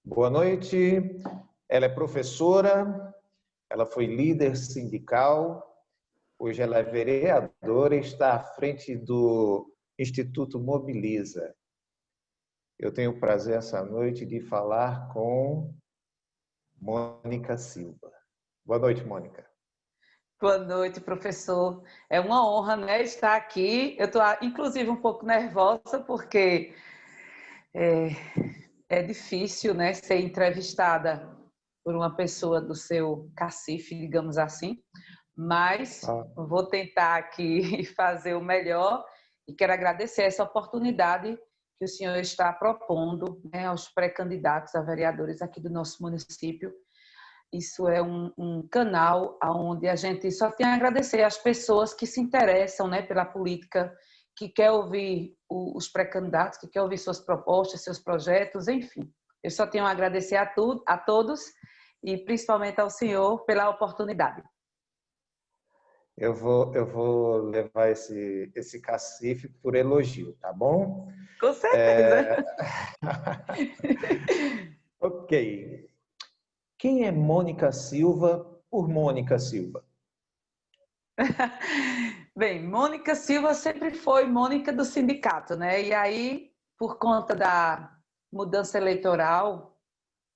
Boa noite. Ela é professora, ela foi líder sindical, hoje ela é vereadora e está à frente do Instituto Mobiliza. Eu tenho o prazer essa noite de falar com Mônica Silva. Boa noite, Mônica. Boa noite, professor. É uma honra, né, estar aqui. Eu estou, inclusive, um pouco nervosa, porque é difícil, né, ser entrevistada por uma pessoa do seu cacife, digamos assim. Mas vou tentar aqui fazer o melhor e quero agradecer essa oportunidade que o senhor está propondo, né, aos pré-candidatos a vereadores aqui do nosso município. Isso é um canal onde a gente só tem a agradecer às pessoas que se interessam, né, pela política, que quer ouvir os pré-candidatos, que quer ouvir suas propostas, seus projetos, enfim. Eu só tenho a agradecer a todos e principalmente ao senhor pela oportunidade. Eu vou levar esse cacife por elogio, tá bom? Com certeza. Ok. Quem é Mônica Silva por Mônica Silva? Bem, Mônica Silva sempre foi Mônica do sindicato, né? E aí, por conta da mudança eleitoral,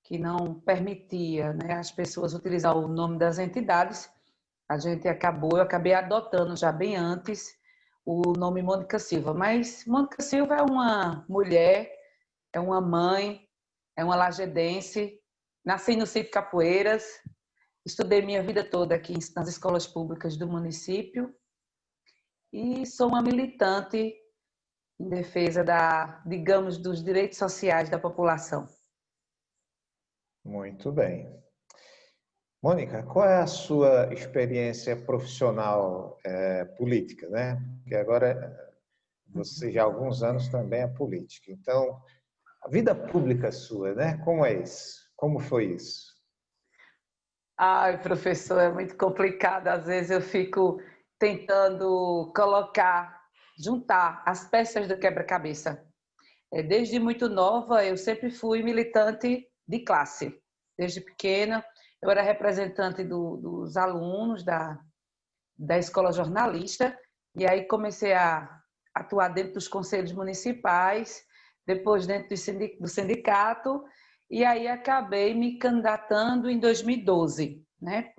que não permitia, né, as pessoas utilizar o nome das entidades, eu acabei adotando já bem antes o nome Mônica Silva. Mas Mônica Silva é uma mulher, é uma mãe, é uma lajedense, nasci no sítio Capoeiras, estudei minha vida toda aqui nas escolas públicas do município e sou uma militante em defesa digamos, dos direitos sociais da população. Muito bem. Mônica, qual é a sua experiência profissional política, né? Porque agora você já há alguns anos também é política. Então, a vida pública sua, né? Como é isso? Como foi isso? Ai, professor, é muito complicado. Às vezes eu fico tentando juntar as peças do quebra-cabeça. Desde muito nova, eu sempre fui militante de classe. Desde pequena, eu era representante dos alunos da escola jornalista, e aí comecei a atuar dentro dos conselhos municipais, depois dentro do sindicato, e aí acabei me candidatando em 2012, né,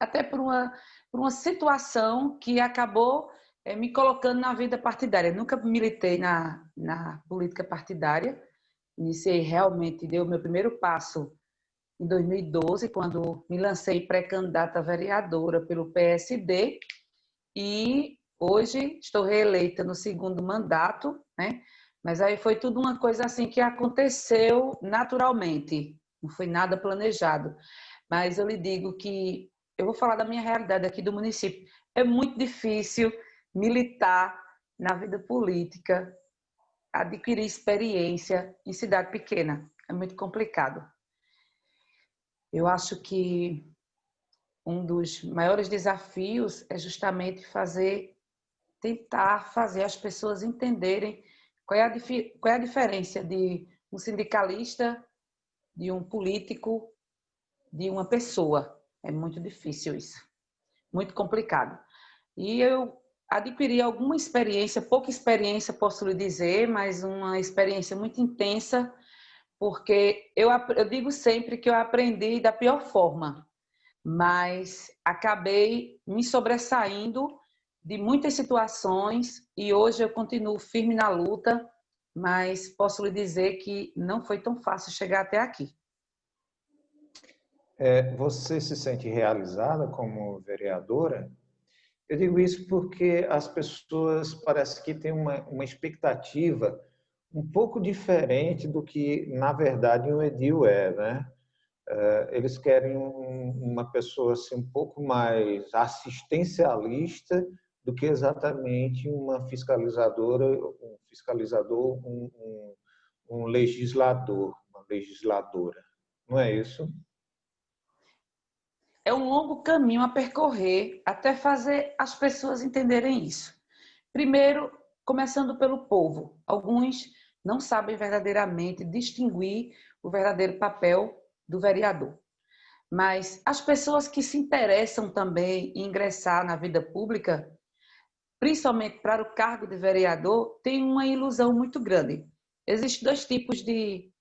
até por uma situação que acabou me colocando na vida partidária. Eu nunca militei na política partidária, iniciei realmente, dei o meu primeiro passo em 2012, quando me lancei pré-candidata a vereadora pelo PSD, e hoje estou reeleita no segundo mandato, né? Mas aí foi tudo uma coisa assim que aconteceu naturalmente, não foi nada planejado. Mas eu lhe digo que eu vou falar da minha realidade aqui do município. É muito difícil militar na vida política, adquirir experiência em cidade pequena. É muito complicado. Eu acho que um dos maiores desafios é justamente tentar fazer as pessoas entenderem qual é a diferença de um sindicalista, de um político, de uma pessoa. É muito difícil isso, muito complicado. E eu adquiri alguma experiência, pouca experiência posso lhe dizer, mas uma experiência muito intensa, porque eu digo sempre que eu aprendi da pior forma, mas acabei me sobressaindo de muitas situações e hoje eu continuo firme na luta, mas posso lhe dizer que não foi tão fácil chegar até aqui. Você se sente realizada como vereadora? Eu digo isso porque as pessoas parece que têm uma expectativa um pouco diferente do que, na verdade, um edil é, né? Eles querem uma pessoa assim, um pouco mais assistencialista do que exatamente uma fiscalizadora, um fiscalizador, um legislador, uma legisladora. Não é isso? É um longo caminho a percorrer até fazer as pessoas entenderem isso. Primeiro, começando pelo povo. Alguns não sabem verdadeiramente distinguir o verdadeiro papel do vereador. Mas as pessoas que se interessam também em ingressar na vida pública, principalmente para o cargo de vereador, têm uma ilusão muito grande. Existem dois tipos de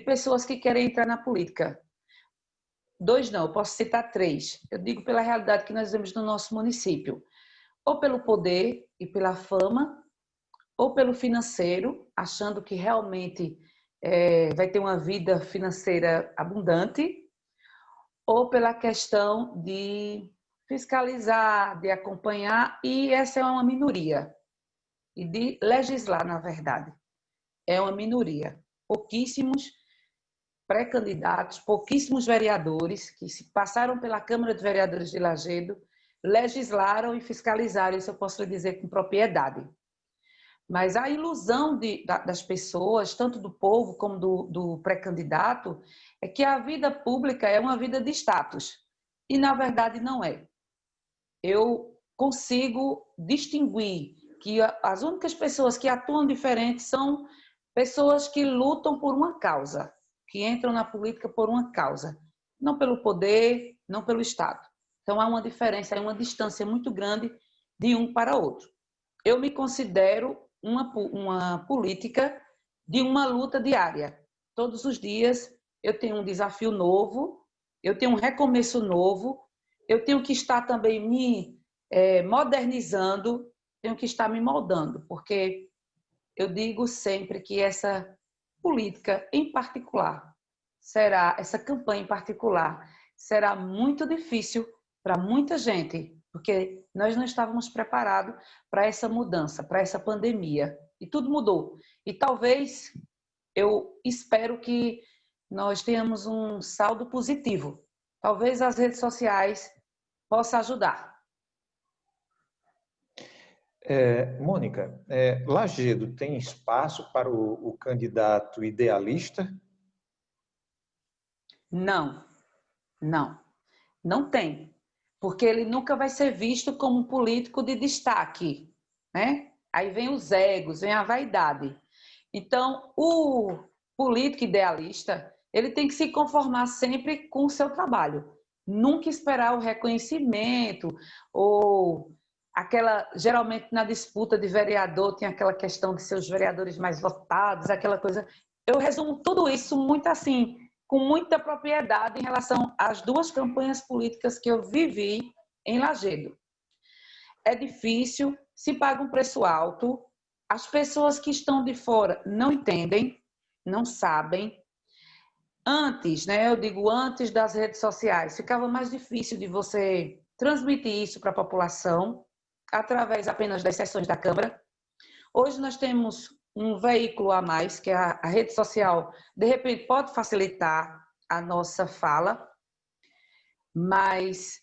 pessoas que querem entrar na política. Dois não, eu posso citar três. Eu digo pela realidade que nós vemos no nosso município. Ou pelo poder e pela fama, ou pelo financeiro, achando que realmente vai ter uma vida financeira abundante, ou pela questão de fiscalizar, de acompanhar, e essa é uma minoria. E de legislar, na verdade. É uma minoria. Pouquíssimos pré-candidatos, pouquíssimos vereadores que se passaram pela Câmara de Vereadores de Lajedo, legislaram e fiscalizaram, isso eu posso lhe dizer com propriedade. Mas a ilusão das pessoas, tanto do povo como do pré-candidato, é que a vida pública é uma vida de status. E, na verdade, não é. Eu consigo distinguir que as únicas pessoas que atuam diferente são pessoas que lutam por uma causa, que entram na política por uma causa, não pelo poder, não pelo Estado. Então, há uma diferença, há uma distância muito grande de um para outro. Eu me considero uma política de uma luta diária. Todos os dias eu tenho um desafio novo, eu tenho um recomeço novo, eu tenho que estar também me modernizando, tenho que estar me moldando, porque eu digo sempre que essa política em particular essa campanha em particular, será muito difícil para muita gente, porque nós não estávamos preparados para essa mudança, para essa pandemia. E tudo mudou. E talvez, eu espero que nós tenhamos um saldo positivo. Talvez as redes sociais possam ajudar. Mônica, Lajedo tem espaço para o candidato idealista? Não, não tem, porque ele nunca vai ser visto como um político de destaque, né? Aí vem os egos, vem a vaidade. Então, o político idealista, ele tem que se conformar sempre com o seu trabalho, nunca esperar o reconhecimento ou geralmente na disputa de vereador tem aquela questão de ser os vereadores mais votados, aquela coisa. Eu resumo tudo isso muito assim, com muita propriedade em relação às duas campanhas políticas que eu vivi em Lajedo. É difícil, se paga um preço alto, as pessoas que estão de fora não entendem, não sabem. Antes, né, eu digo antes das redes sociais, ficava mais difícil de você transmitir isso para a população através apenas das sessões da Câmara. Hoje nós temos um veículo a mais, que é a rede social, de repente pode facilitar a nossa fala, mas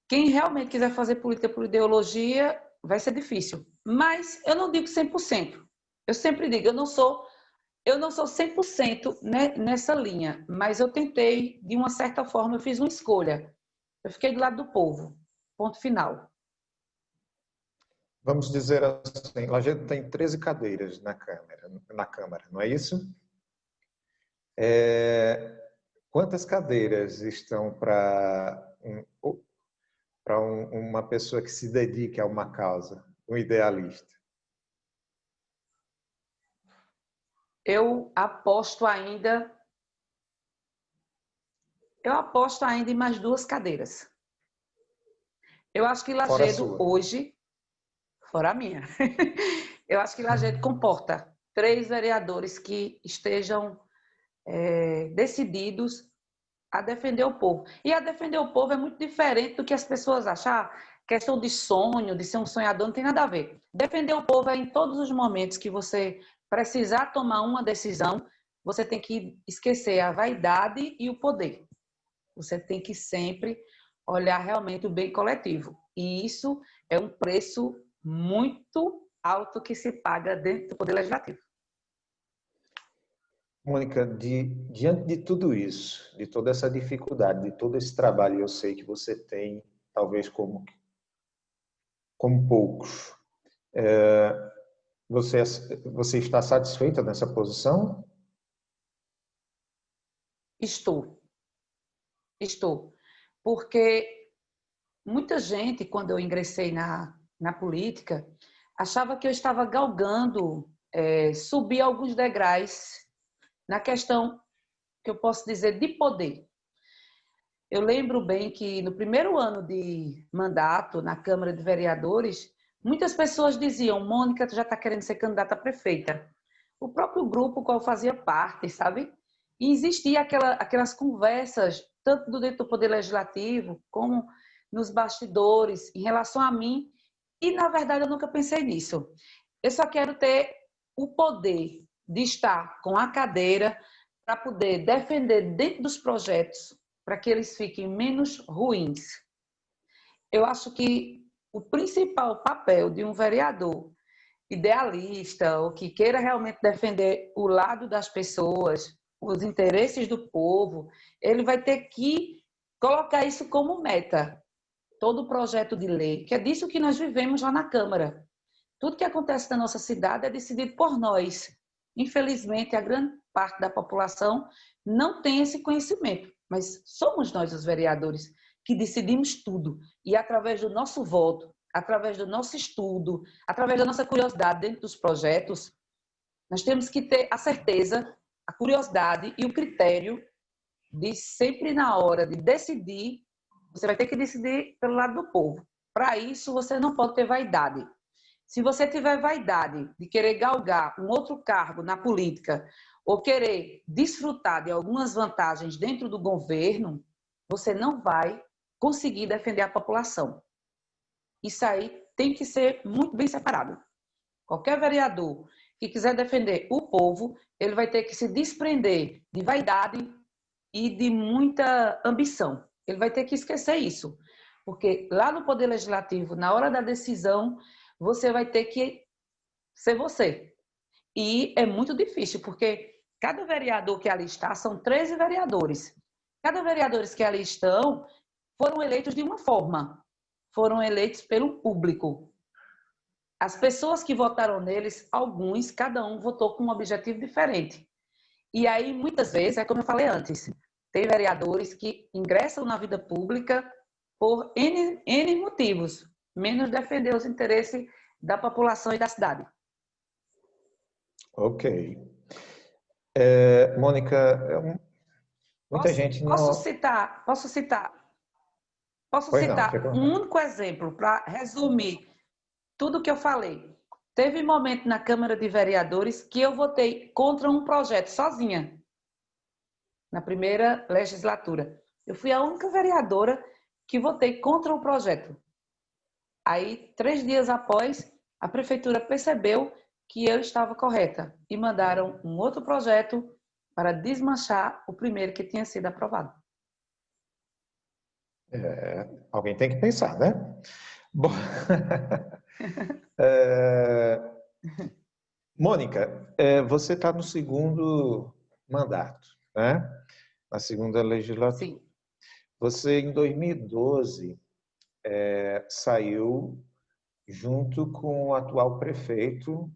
quem realmente quiser fazer política por ideologia vai ser difícil. Mas eu não digo 100%. Eu sempre digo, eu não sou 100% nessa linha, mas eu tentei, de uma certa forma, eu fiz uma escolha. Eu fiquei do lado do povo, ponto final. Vamos dizer assim, Lajedo tem 13 cadeiras na Câmara, não é isso? Quantas cadeiras estão para uma pessoa que se dedique a uma causa, um idealista? Eu aposto ainda em mais 2 cadeiras. Eu acho que Lajedo hoje, fora a minha, eu acho que Lajedo comporta 3 vereadores que estejam decididos a defender o povo. E a defender o povo é muito diferente do que as pessoas acham. Questão de sonho, de ser um sonhador, não tem nada a ver. Defender o povo é em todos os momentos que você precisar tomar uma decisão, você tem que esquecer a vaidade e o poder. Você tem que sempre olhar realmente o bem coletivo. E isso é um preço muito alto que se paga dentro do Poder Legislativo. Mônica, diante de tudo isso, de toda essa dificuldade, de todo esse trabalho, eu sei que você tem, talvez como poucos, Você está satisfeita nessa posição? Estou, estou. Porque muita gente, quando eu ingressei na política, achava que eu estava galgando subir alguns degraus na questão que eu posso dizer de poder. Eu lembro bem que no primeiro ano de mandato na Câmara de Vereadores, muitas pessoas diziam: Mônica, tu já está querendo ser candidata a prefeita. O próprio grupo qual eu fazia parte, sabe? E existia aquelas conversas, tanto dentro do Poder Legislativo, como nos bastidores, em relação a mim. E, na verdade, eu nunca pensei nisso. Eu só quero ter o poder de estar com a cadeira para poder defender dentro dos projetos, para que eles fiquem menos ruins. Eu acho que o principal papel de um vereador idealista, ou que queira realmente defender o lado das pessoas, os interesses do povo, ele vai ter que colocar isso como meta. Todo projeto de lei, que é disso que nós vivemos lá na Câmara. Tudo que acontece na nossa cidade é decidido por nós. Infelizmente, a grande parte da população não tem esse conhecimento, mas somos nós, os vereadores, que decidimos tudo. E através do nosso voto, através do nosso estudo, através da nossa curiosidade dentro dos projetos, nós temos que ter a certeza, a curiosidade e o critério de sempre na hora de decidir, você vai ter que decidir pelo lado do povo. Para isso, você não pode ter vaidade. Se você tiver vaidade de querer galgar um outro cargo na política ou querer desfrutar de algumas vantagens dentro do governo, você não vai conseguir defender a população. Isso aí tem que ser muito bem separado. Qualquer vereador que quiser defender o povo, ele vai ter que se desprender de vaidade e de muita ambição. Ele vai ter que esquecer isso. Porque lá no Poder Legislativo, na hora da decisão, você vai ter que ser você. E é muito difícil, porque cada vereador que ali está, são 13 vereadores. Cada vereador que ali estão foram eleitos de uma forma, foram eleitos pelo público. As pessoas que votaram neles, alguns, cada um votou com um objetivo diferente. E aí, muitas vezes, é como eu falei antes, tem vereadores que ingressam na vida pública por N motivos, menos defender os interesses da população e da cidade. Ok. Mônica, muita gente Posso não... citar Pois não, fica à um vontade. único exemplo para resumir tudo o que eu falei. Teve um momento na Câmara de Vereadores que eu votei contra um projeto sozinha, na primeira legislatura. Eu fui a única vereadora que votei contra o projeto. Aí, 3 dias após, a prefeitura percebeu que eu estava correta e mandaram um outro projeto para desmanchar o primeiro que tinha sido aprovado. Alguém tem que pensar, né? Bom, é, Mônica, você está no segundo mandato, né? Na segunda legislatura. Sim, Você, em 2012, saiu junto com o atual prefeito,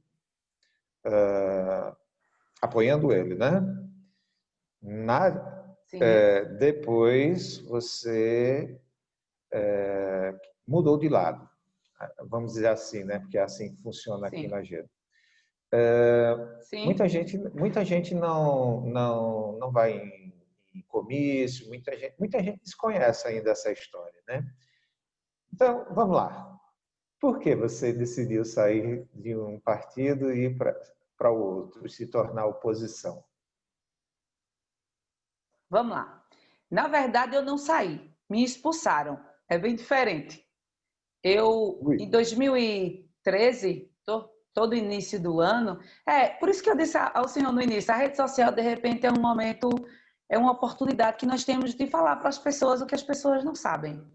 apoiando ele, né? sim, Depois, você mudou de lado, vamos dizer assim, né? Porque é assim que funciona aqui sim, na Gera. sim. Muita gente não vai em comício, muita gente desconhece ainda essa história, né? Então, vamos lá. Por que você decidiu sair de um partido e ir para o outro, se tornar oposição? Vamos lá. Na verdade, eu não saí, me expulsaram. É bem diferente. Eu, Ui. em 2013, todo início do ano, por isso que eu disse ao senhor no início, a rede social, de repente, é um momento, é uma oportunidade que nós temos de falar para as pessoas o que as pessoas não sabem.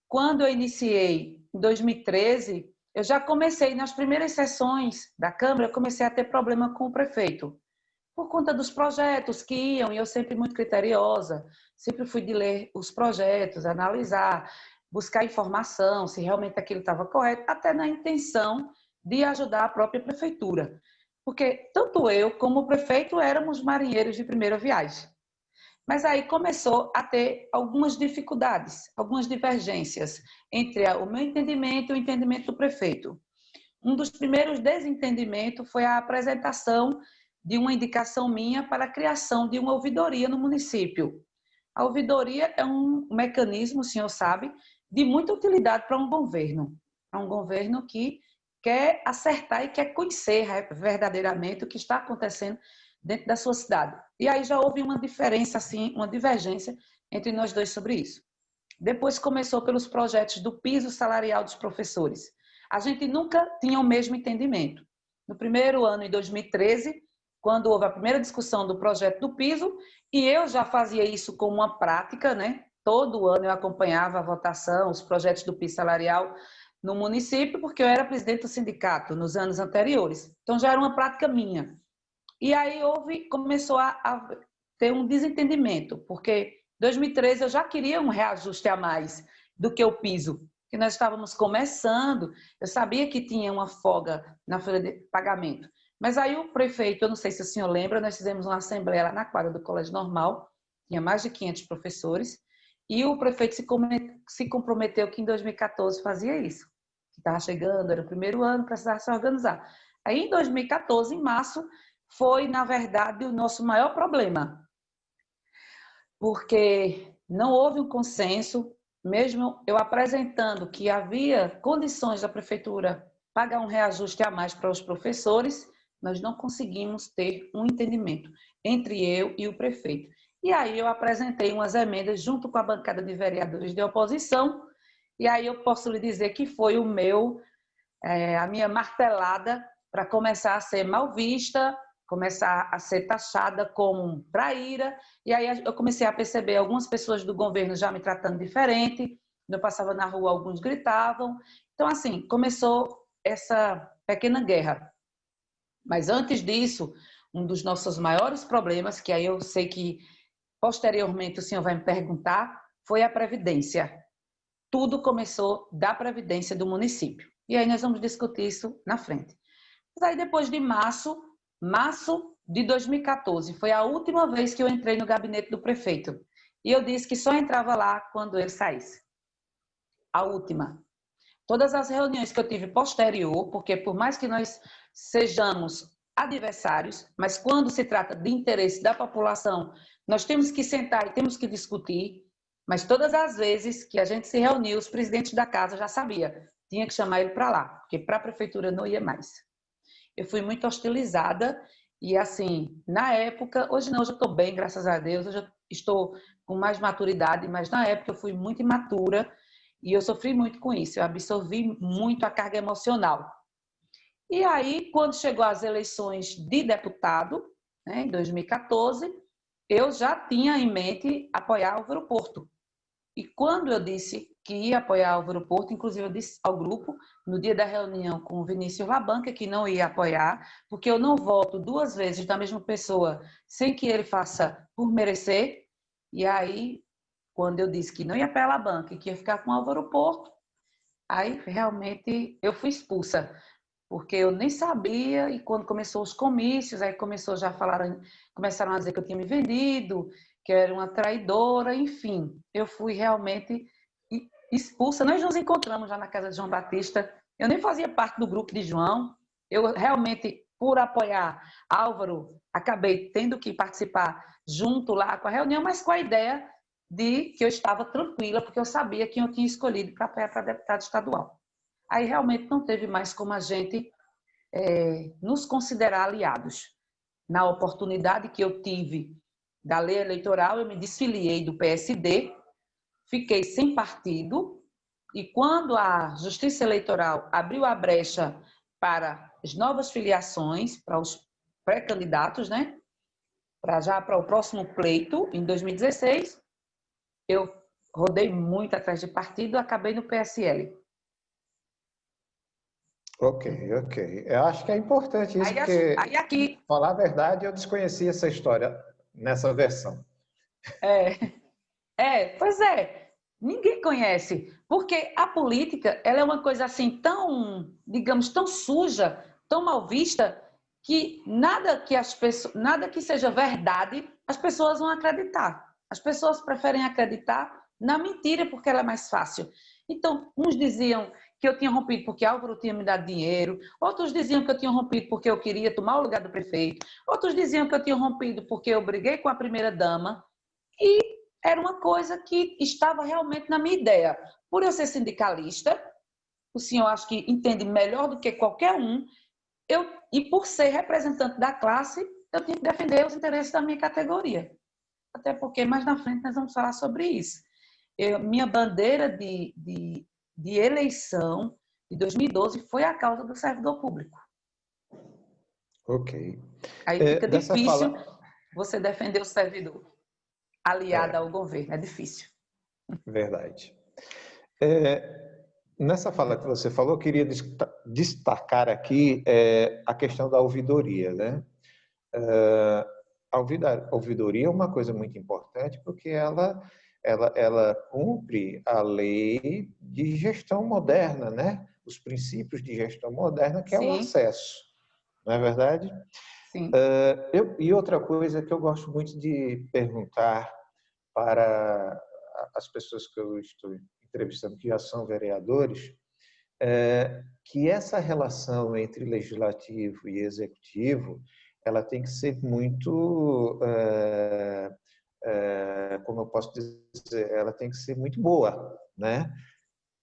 Quando eu iniciei, em 2013, eu já comecei, nas primeiras sessões da Câmara, eu comecei a ter problema com o prefeito por conta dos projetos que iam, e eu sempre muito criteriosa, sempre fui de ler os projetos, analisar, buscar informação, se realmente aquilo estava correto, até na intenção de ajudar a própria prefeitura. Porque tanto eu como o prefeito éramos marinheiros de primeira viagem. Mas aí começou a ter algumas dificuldades, algumas divergências entre o meu entendimento e o entendimento do prefeito. Um dos primeiros desentendimentos foi a apresentação de uma indicação minha para a criação de uma ouvidoria no município. A ouvidoria é um mecanismo, o senhor sabe, de muita utilidade para um governo. Para um governo que quer acertar e quer conhecer verdadeiramente o que está acontecendo dentro da sua cidade. E aí já houve uma diferença, assim, uma divergência entre nós dois sobre isso. Depois começou pelos projetos do piso salarial dos professores. A gente nunca tinha o mesmo entendimento. No primeiro ano, em 2013, quando houve a primeira discussão do projeto do piso, e eu já fazia isso como uma prática, né? Todo ano eu acompanhava a votação, os projetos do piso salarial no município, porque eu era presidente do sindicato nos anos anteriores. Então já era uma prática minha. E aí começou a ter um desentendimento, porque em 2013 eu já queria um reajuste a mais do que o piso, que nós estávamos começando, eu sabia que tinha uma folga na folha de pagamento. Mas aí o prefeito, eu não sei se o senhor lembra, nós fizemos uma assembleia lá na quadra do Colégio Normal, tinha mais de 500 professores, e o prefeito se comprometeu que em 2014 fazia isso, que estava chegando, era o primeiro ano, precisava se organizar. Aí em 2014, em março, foi, na verdade, o nosso maior problema, porque não houve um consenso, mesmo eu apresentando que havia condições da prefeitura pagar um reajuste a mais para os professores, nós não conseguimos ter um entendimento entre eu e o prefeito. E aí eu apresentei umas emendas junto com a bancada de vereadores de oposição, e aí eu posso lhe dizer que foi a minha martelada para começar a ser mal vista, começar a ser taxada como traíra, e aí eu comecei a perceber algumas pessoas do governo já me tratando diferente, eu passava na rua, alguns gritavam, então assim, começou essa pequena guerra. Mas antes disso, um dos nossos maiores problemas, que aí eu sei que posteriormente o senhor vai me perguntar, foi a Previdência. Tudo começou da Previdência do município. E aí nós vamos discutir isso na frente. Mas aí depois de março de 2014, foi a última vez que eu entrei no gabinete do prefeito. E eu disse que só entrava lá quando ele saísse. A última. Todas as reuniões que eu tive posterior, porque por mais que nós sejamos adversários, mas quando se trata de interesse da população, nós temos que sentar e temos que discutir, mas todas as vezes que a gente se reuniu, os presidentes da casa já sabiam, tinha que chamar ele para lá, porque para a prefeitura não ia mais. Eu fui muito hostilizada e assim, na época, hoje não, hoje eu estou bem, graças a Deus, hoje eu estou com mais maturidade, mas na época eu fui muito imatura e eu sofri muito com isso, eu absorvi muito a carga emocional. E aí, quando chegou as eleições de deputado, né, em 2014, eu já tinha em mente apoiar Álvaro Porto. E quando eu disse que ia apoiar Álvaro Porto, inclusive eu disse ao grupo, no dia da reunião com o Vinícius Labanca, que não ia apoiar, porque eu não voto duas vezes da mesma pessoa sem que ele faça por merecer. E aí, quando eu disse que não ia apoiar Labanca e que ia ficar com Álvaro Porto, aí realmente eu fui expulsa, porque eu nem sabia, e quando começou os comícios, aí começaram a dizer que eu tinha me vendido, que eu era uma traidora, enfim, eu fui realmente expulsa. Nós nos encontramos já na casa de João Batista, eu nem fazia parte do grupo de João, eu realmente, por apoiar Álvaro, acabei tendo que participar junto lá com a reunião, mas com a ideia de que eu estava tranquila, porque eu sabia quem eu tinha escolhido para apoiar para deputado estadual. Aí realmente não teve mais como a gente nos considerar aliados. Na oportunidade que eu tive da lei eleitoral, eu me desfiliei do PSD, fiquei sem partido, e quando a Justiça Eleitoral abriu a brecha para as novas filiações, para os pré-candidatos, né? Para o próximo pleito, em 2016, eu rodei muito atrás de partido, acabei no PSL. Ok. Eu acho que é importante isso, porque, Aí aqui, falar a verdade, eu desconhecia essa história nessa versão. pois é. Ninguém conhece, porque a política, ela é uma coisa assim tão, digamos, tão suja, tão mal vista, que nada que seja verdade, as pessoas vão acreditar. As pessoas preferem acreditar na mentira porque ela é mais fácil. Então, uns diziam que eu tinha rompido porque Álvaro tinha me dado dinheiro, outros diziam que eu tinha rompido porque eu queria tomar o lugar do prefeito, outros diziam que eu tinha rompido porque eu briguei com a primeira-dama, e era uma coisa que estava realmente na minha ideia. Por eu ser sindicalista, o senhor acho que entende melhor do que qualquer um, e por ser representante da classe, eu tinha que defender os interesses da minha categoria. Até porque mais na frente nós vamos falar sobre isso. Minha bandeira de eleição de 2012 foi a causa do servidor público. Ok. Aí fica difícil fala... você defender o servidor aliado ao governo, é difícil. Verdade. Nessa fala que você falou, eu queria destacar aqui a questão da ouvidoria, né? A ouvidoria é uma coisa muito importante porque ela cumpre a lei de gestão moderna, né? Os princípios de gestão moderna, que é o Sim, acesso, não é verdade? sim. E outra coisa que eu gosto muito de perguntar para as pessoas que eu estou entrevistando, que já são vereadores, que essa relação entre legislativo e executivo, ela tem que ser muito, como eu posso dizer, ela tem que ser muito boa, né?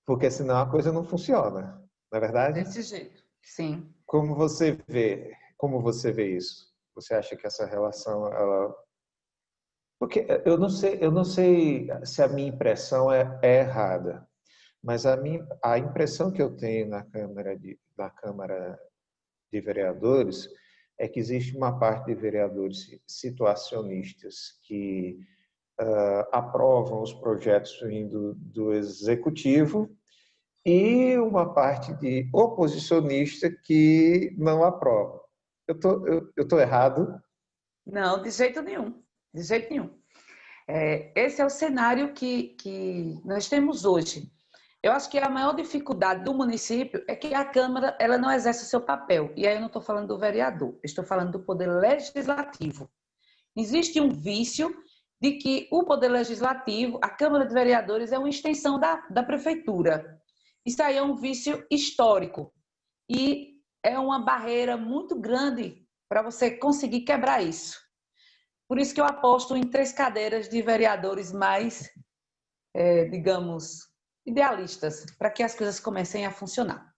Porque senão a coisa não funciona, não é verdade? Desse jeito, sim. Como você vê isso? Você acha que essa relação, porque eu não sei se a minha impressão é errada, mas a impressão que eu tenho na Câmara de Vereadores é que existe uma parte de vereadores situacionistas que aprovam os projetos vindo do Executivo e uma parte de oposicionista que não aprova. Eu tô errado? Não, de jeito nenhum. De jeito nenhum. Esse é o cenário que nós temos hoje. Eu acho que a maior dificuldade do município é que a Câmara ela não exerce o seu papel. E aí eu não estou falando do vereador, eu estou falando do poder legislativo. Existe um vício de que o poder legislativo, a Câmara de Vereadores, é uma extensão da prefeitura. Isso aí é um vício histórico e é uma barreira muito grande para você conseguir quebrar isso. Por isso que eu aposto em 3 cadeiras de vereadores mais, digamos, idealistas, para que as coisas comecem a funcionar.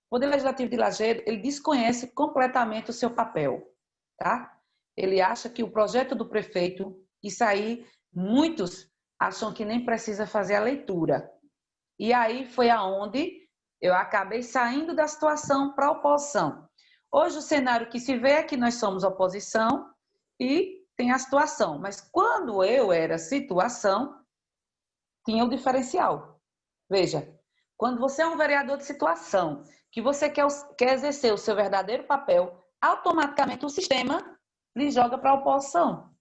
O Poder Legislativo de Lajeado, ele desconhece completamente o seu papel, tá? Ele acha que o projeto do prefeito, isso aí, muitos acham que nem precisa fazer a leitura. E aí foi aonde eu acabei saindo da situação para a oposição. Hoje o cenário que se vê é que nós somos oposição e tem a situação. Mas quando eu era situação, tinha o diferencial. Veja, quando você é um vereador de situação, que você quer exercer o seu verdadeiro papel, automaticamente o sistema lhe joga para a oposição.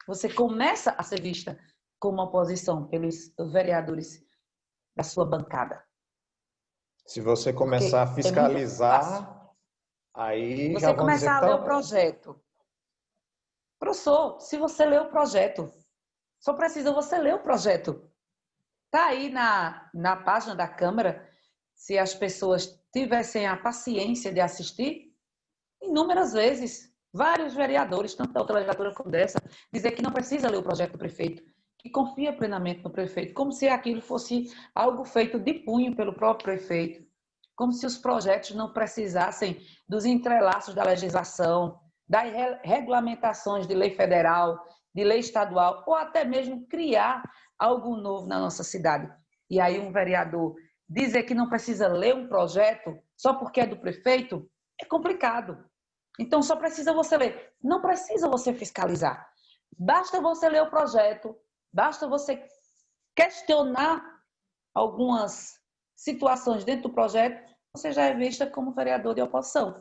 Você começa a ser vista como oposição pelos vereadores da sua bancada. Se você começar Porque a é muito fácil. fiscalizar, aí já Você vão dizer começar que a ler tá... o projeto. Professor, se você ler o projeto, só precisa você ler o projeto. Está aí na página da Câmara, se as pessoas tivessem a paciência de assistir, inúmeras vezes, vários vereadores, tanto da outra legislatura como dessa, dizer que não precisa ler o projeto do prefeito, que confia plenamente no prefeito, como se aquilo fosse algo feito de punho pelo próprio prefeito, como se os projetos não precisassem dos entrelaços da legislação, das regulamentações de lei federal, de lei estadual, ou até mesmo criar algo novo na nossa cidade. E aí um vereador dizer que não precisa ler um projeto só porque é do prefeito, é complicado. Então só precisa você ler. Não precisa você fiscalizar. Basta você ler o projeto, basta você questionar algumas situações dentro do projeto, você já é vista como vereador de oposição.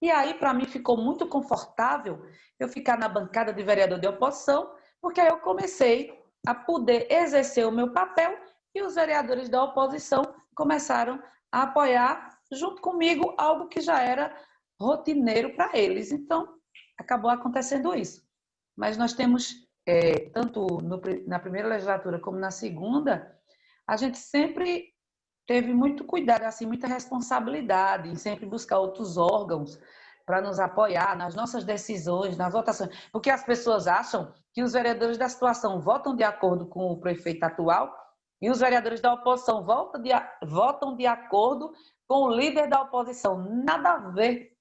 E aí, para mim, ficou muito confortável eu ficar na bancada de vereador de oposição, porque aí eu comecei a poder exercer o meu papel e os vereadores da oposição começaram a apoiar, junto comigo, algo que já era rotineiro para eles. Então, acabou acontecendo isso. Mas nós temos, tanto na primeira legislatura como na segunda, a gente sempre teve muito cuidado, assim, muita responsabilidade em sempre buscar outros órgãos para nos apoiar nas nossas decisões, nas votações. Porque as pessoas acham que os vereadores da situação votam de acordo com o prefeito atual e os vereadores da oposição votam de acordo com o líder da oposição. Nada a ver.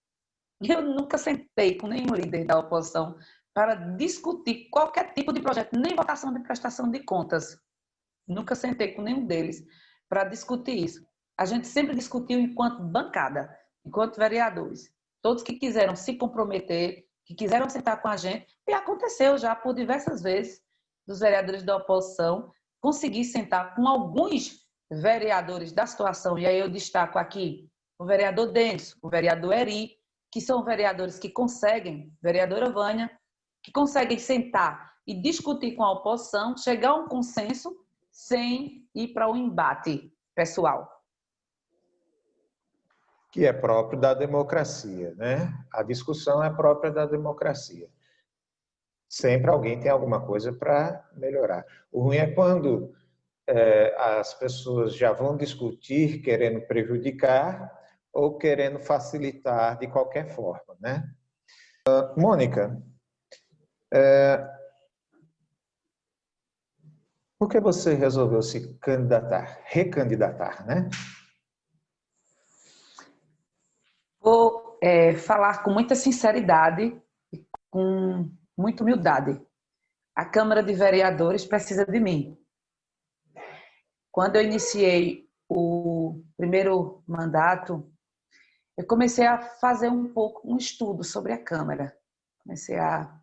Eu nunca sentei com nenhum líder da oposição para discutir qualquer tipo de projeto, nem votação de prestação de contas. Nunca sentei com nenhum deles para discutir isso. A gente sempre discutiu enquanto bancada, enquanto vereadores. Todos que quiseram se comprometer, que quiseram sentar com a gente, e aconteceu já por diversas vezes dos vereadores da oposição conseguir sentar com alguns vereadores da situação, e aí eu destaco aqui o vereador Denis, o vereador Eri, que são vereadores que conseguem, vereadora Vânia, que conseguem sentar e discutir com a oposição, chegar a um consenso sem ir para o embate pessoal. Que é próprio da democracia, né? A discussão é própria da democracia. Sempre alguém tem alguma coisa para melhorar. O ruim é quando as pessoas já vão discutir querendo prejudicar ou querendo facilitar de qualquer forma, né? Mônica, por que você resolveu se candidatar, recandidatar, né? Vou falar com muita sinceridade e com muita humildade. A Câmara de Vereadores precisa de mim. Quando eu iniciei o primeiro mandato, eu comecei a fazer um estudo sobre a Câmara. Comecei a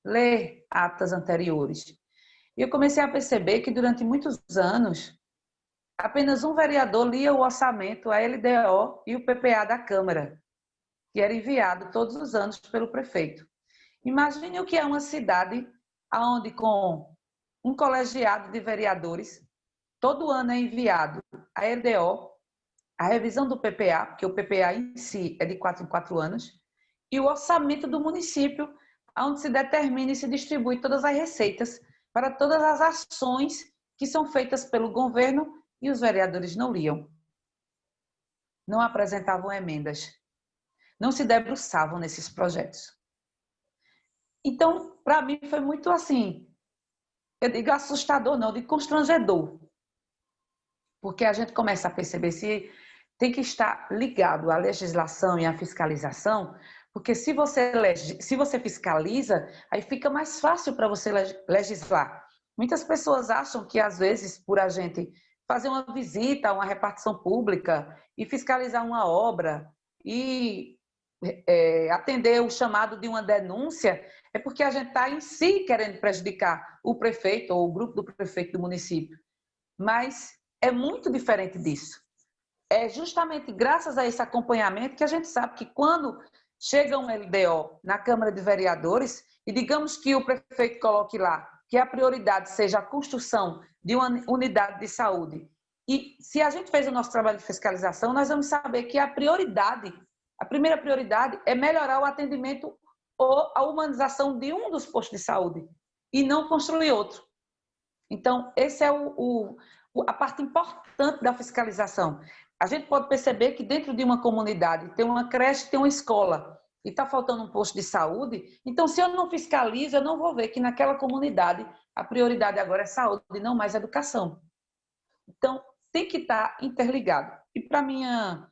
ler atas anteriores. E eu comecei a perceber que durante muitos anos, apenas um vereador lia o orçamento, a LDO e o PPA da Câmara, que era enviado todos os anos pelo prefeito. Imagine o que é uma cidade onde, com um colegiado de vereadores, todo ano é enviado a LDO, a revisão do PPA, porque o PPA em si é de 4 em 4 anos, e o orçamento do município, onde se determina e se distribui todas as receitas para todas as ações que são feitas pelo governo, e os vereadores não liam. Não apresentavam emendas. Não se debruçavam nesses projetos. Então, para mim foi muito assim, eu digo assustador, não, eu digo constrangedor. Porque a gente começa a perceber se tem que estar ligado à legislação e à fiscalização, porque se você fiscaliza, aí fica mais fácil para você legislar. Muitas pessoas acham que, às vezes, por a gente fazer uma visita a uma repartição pública e fiscalizar uma obra e atender o chamado de uma denúncia, é porque a gente está em si querendo prejudicar o prefeito ou o grupo do prefeito do município. Mas é muito diferente disso. É justamente graças a esse acompanhamento que a gente sabe que quando chega um LDO na Câmara de Vereadores e digamos que o prefeito coloque lá que a prioridade seja a construção de uma unidade de saúde, e se a gente fez o nosso trabalho de fiscalização, nós vamos saber que a primeira prioridade é melhorar o atendimento ou a humanização de um dos postos de saúde e não construir outro. Então, esse é a parte importante da fiscalização. A gente pode perceber que dentro de uma comunidade tem uma creche, tem uma escola e está faltando um posto de saúde, então se eu não fiscalizo, eu não vou ver que naquela comunidade a prioridade agora é saúde e não mais educação. Então, tem que estar interligado. E para minha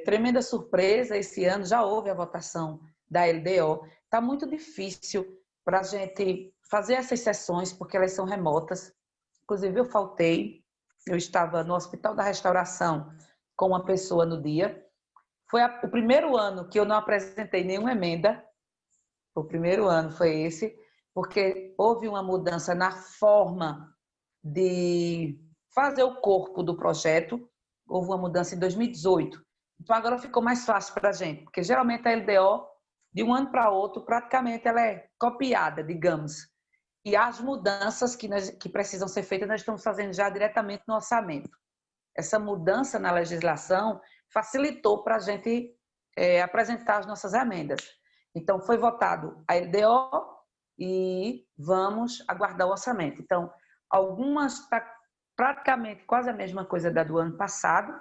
tremenda surpresa, esse ano já houve a votação da LDO. Está muito difícil para a gente fazer essas sessões, porque elas são remotas. Inclusive, eu faltei, eu estava no Hospital da Restauração com uma pessoa no dia. Foi o primeiro ano que eu não apresentei nenhuma emenda. O primeiro ano foi esse, porque houve uma mudança na forma de fazer o corpo do projeto. Houve uma mudança em 2018. Então, agora ficou mais fácil para a gente, porque geralmente a LDO, de um ano para outro, praticamente ela é copiada, digamos. E as mudanças que precisam ser feitas, nós estamos fazendo já diretamente no orçamento. Essa mudança na legislação facilitou para a gente apresentar as nossas emendas. Então, foi votado a LDO e vamos aguardar o orçamento. Então, algumas está praticamente quase a mesma coisa da do ano passado,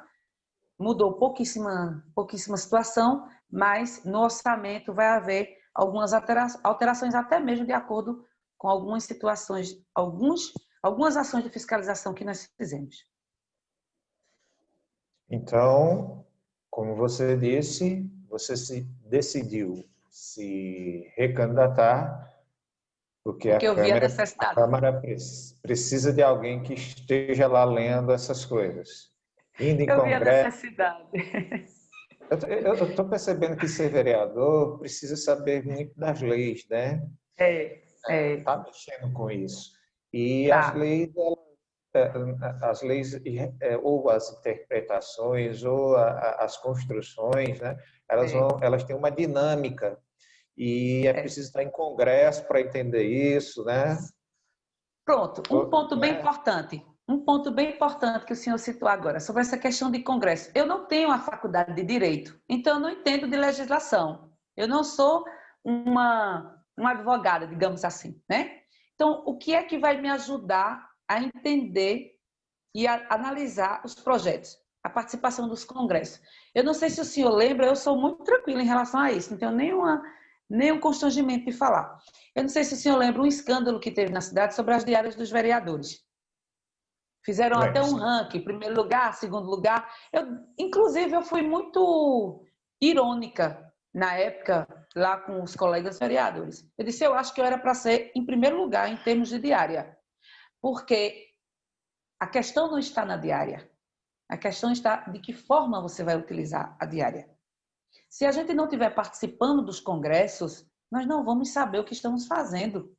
mudou pouquíssima situação, mas no orçamento vai haver algumas alterações, até mesmo de acordo com algumas situações, algumas ações de fiscalização que nós fizemos. Então, como você disse, você decidiu se recandidatar porque a eu vi a necessidade. Câmara precisa de alguém que esteja lá lendo essas coisas. Indo em eu vi a congresso. necessidade. Eu estou percebendo que ser vereador precisa saber muito das leis, né? Está mexendo com isso. E Tá. as leis, ou as interpretações, ou as construções, né? Elas têm uma dinâmica. E é preciso estar em congresso para entender isso, né? Pronto, um ponto bem importante. Um ponto bem importante que o senhor citou agora, sobre essa questão de congresso. Eu não tenho a faculdade de Direito, então eu não entendo de legislação. Eu não sou uma advogada, digamos assim, né? Então, o que é que vai me ajudar a entender e a analisar os projetos? A participação dos congressos. Eu não sei se o senhor lembra, eu sou muito tranquila em relação a isso, não tenho nenhum constrangimento de falar. Eu não sei se o senhor lembra um escândalo que teve na cidade sobre as diárias dos vereadores. Fizeram até um ranking, primeiro lugar, segundo lugar. Inclusive, eu fui muito irônica na época, lá com os colegas vereadores. Eu disse, eu acho que eu era para ser em primeiro lugar em termos de diária. Porque a questão não está na diária. A questão está de que forma você vai utilizar a diária. Se a gente não estiver participando dos congressos, nós não vamos saber o que estamos fazendo.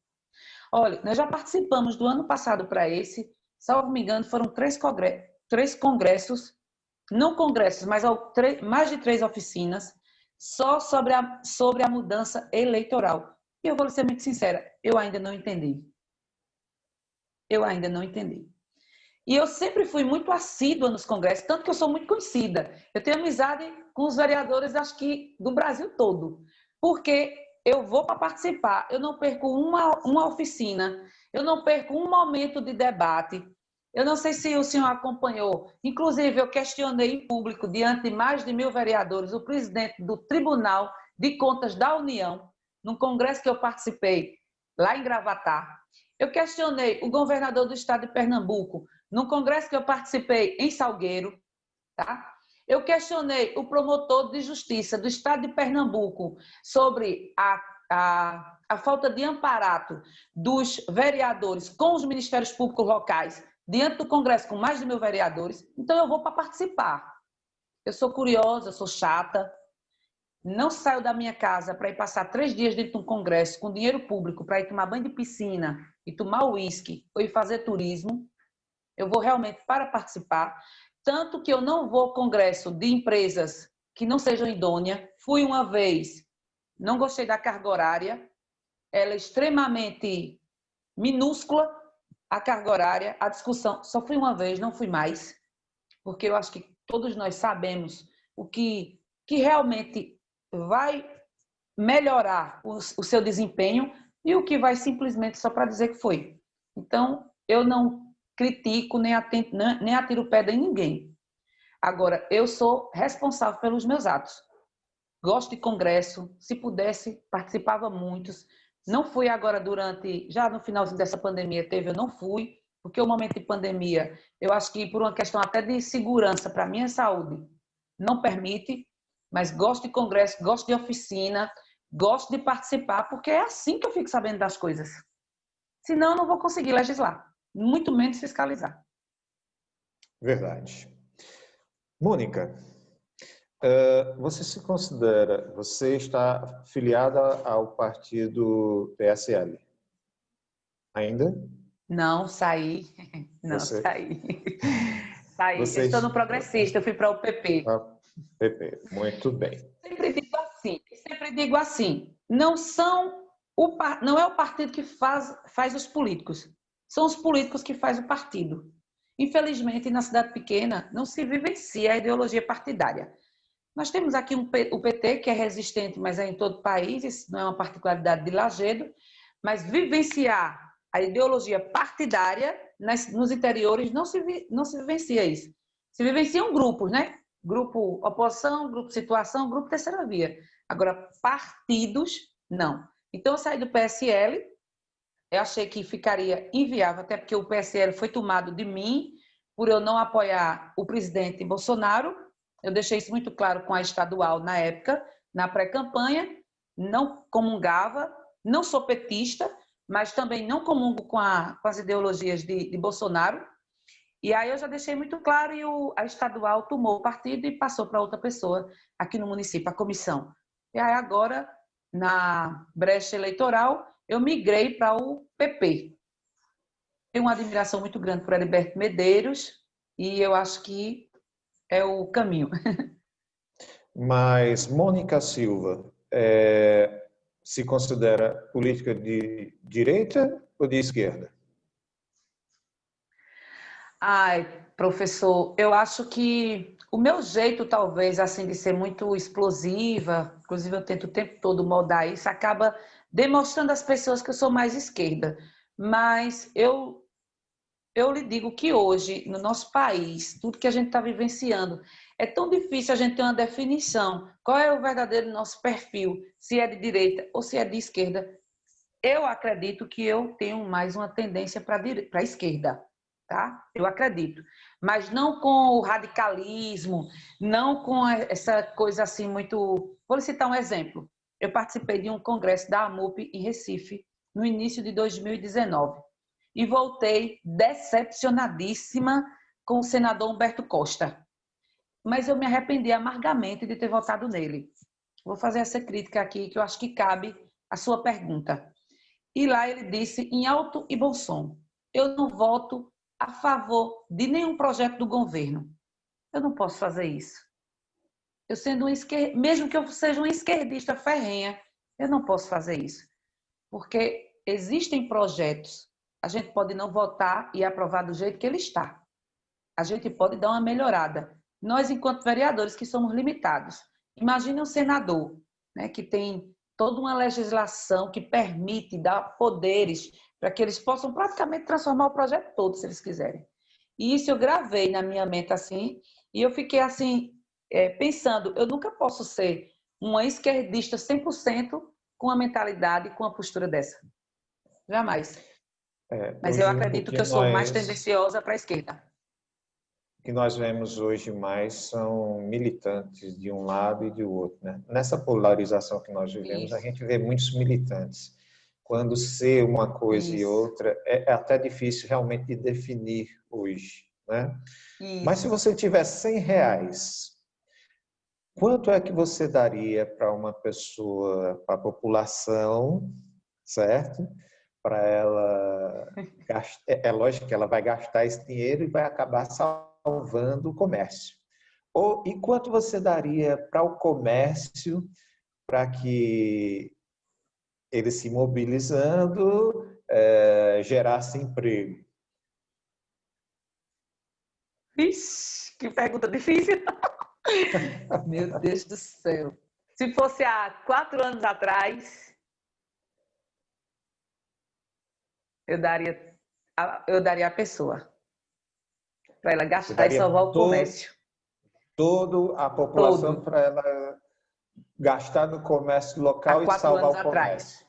Olha, nós já participamos do ano passado para esse, salvo me engano, foram 3 congressos, não congressos, mas mais de 3 oficinas, só sobre a mudança eleitoral. E eu vou ser muito sincera, eu ainda não entendi. E eu sempre fui muito assídua nos congressos, tanto que eu sou muito conhecida. Eu tenho amizade com os vereadores, acho que do Brasil todo, porque eu vou para participar, eu não perco uma oficina, eu não perco um momento de debate. Eu não sei se o senhor acompanhou, inclusive eu questionei em público, diante de mais de 1000 vereadores, o presidente do Tribunal de Contas da União, num congresso que eu participei, lá em Gravatá. Eu questionei o governador do estado de Pernambuco, num congresso que eu participei em Salgueiro, tá? Eu questionei o promotor de justiça do estado de Pernambuco sobre a falta de amparato dos vereadores com os ministérios públicos locais diante do congresso com mais de 1000 vereadores. Então eu vou para participar. Eu sou curiosa, eu sou chata, não saio da minha casa para ir passar 3 dias dentro de um congresso com dinheiro público para ir tomar banho de piscina e tomar uísque ou ir fazer turismo. Eu vou realmente para participar. Tanto que eu não vou ao congresso de empresas que não sejam idôneas. Fui uma vez, não gostei da carga horária. Ela é extremamente minúscula, a carga horária, a discussão. Só fui uma vez, não fui mais. Porque eu acho que todos nós sabemos o que realmente vai melhorar o seu desempenho e o que vai simplesmente só para dizer que foi. Então, eu não critico nem atiro o pé em ninguém. Agora, eu sou responsável pelos meus atos. Gosto de congresso, se pudesse, participava muitos. Não fui agora já no finalzinho dessa pandemia eu não fui, porque o momento de pandemia, eu acho que por uma questão até de segurança para a minha saúde, não permite, mas gosto de congresso, gosto de oficina, gosto de participar, porque é assim que eu fico sabendo das coisas. Senão, eu não vou conseguir legislar, muito menos fiscalizar. Verdade. Mônica, você está filiada ao partido PSL? Ainda? Não, saí. Saí. Eu estou no progressista, eu fui para o PP. PP, muito bem. Sempre digo assim, não são Não é o partido que faz os políticos, são os políticos que fazem o partido. Infelizmente, na cidade pequena, não se vivencia a ideologia partidária. Nós temos aqui o PT, que é resistente, mas é em todo o país, isso não é uma particularidade de Lagedo, mas vivenciar a ideologia partidária nos interiores não se vivencia isso. Se vivenciam grupos, né? Grupo oposição, grupo situação, grupo terceira via. Agora, partidos, não. Então, eu saí do PSL, eu achei que ficaria inviável, até porque o PSL foi tomado de mim, por eu não apoiar o presidente Bolsonaro. Eu deixei isso muito claro com a estadual na época, na pré-campanha, não comungava, não sou petista, mas também não comungo com as ideologias de Bolsonaro. E aí eu já deixei muito claro e a estadual tomou o partido e passou para outra pessoa aqui no município, a comissão. E aí agora, na brecha eleitoral, eu migrei para o PP. Tenho uma admiração muito grande por Heriberto Medeiros e eu acho que é o caminho. Mas Mônica Silva se considera política de direita ou de esquerda? Ai, professor, eu acho que o meu jeito, talvez, assim, de ser muito explosiva, inclusive eu tento o tempo todo moldar isso, acaba demonstrando às pessoas que eu sou mais esquerda. Mas eu lhe digo que hoje, no nosso país, tudo que a gente está vivenciando, é tão difícil a gente ter uma definição. Qual é o verdadeiro nosso perfil? Se é de direita ou se é de esquerda? Eu acredito que eu tenho mais uma tendência para a esquerda, tá? Eu acredito. Mas não com o radicalismo, não com essa coisa assim muito... Vou lhe citar um exemplo. Eu participei de um congresso da AMUP em Recife, no início de 2019. E voltei decepcionadíssima com o senador Humberto Costa. Mas eu me arrependi amargamente de ter votado nele. Vou fazer essa crítica aqui, que eu acho que cabe à sua pergunta. E lá ele disse, em alto e bom som, eu não voto a favor de nenhum projeto do governo. Eu não posso fazer isso. Eu sendo mesmo que eu seja uma esquerdista ferrenha, eu não posso fazer isso. Porque existem projetos, a gente pode não votar e aprovar do jeito que ele está. A gente pode dar uma melhorada. Nós, enquanto vereadores, que somos limitados. Imagine um senador, né, que tem toda uma legislação que permite dar poderes para que eles possam praticamente transformar o projeto todo, se eles quiserem. E isso eu gravei na minha mente assim, e eu fiquei assim, pensando, eu nunca posso ser uma esquerdista 100% com a mentalidade, com a postura dessa. Jamais. Mas eu Hoje, o acredito que que eu sou mais nós, tendenciosa para a esquerda. o que nós vemos hoje mais são militantes de um lado e de outro, né? Nessa polarização que nós vivemos, a Isso, gente vê muitos militantes. Quando ser uma coisa e isso, outra, é até difícil realmente de definir hoje, né? Mas se isso. você tiver R$ 100, quanto é que você daria para uma pessoa, para a população, certo? Para ela gastar, é lógico que ela vai gastar esse dinheiro e vai acabar salvando o comércio. E quanto você daria para o comércio para que ele se mobilizando gerasse emprego? Ixi, que pergunta difícil. Meu Deus do céu. Se fosse há 4 anos atrás, eu daria a pessoa para ela Você gastar e daria salvar o comércio toda a população todo, para ela gastar no comércio há local e quatro salvar anos o atrás. comércio?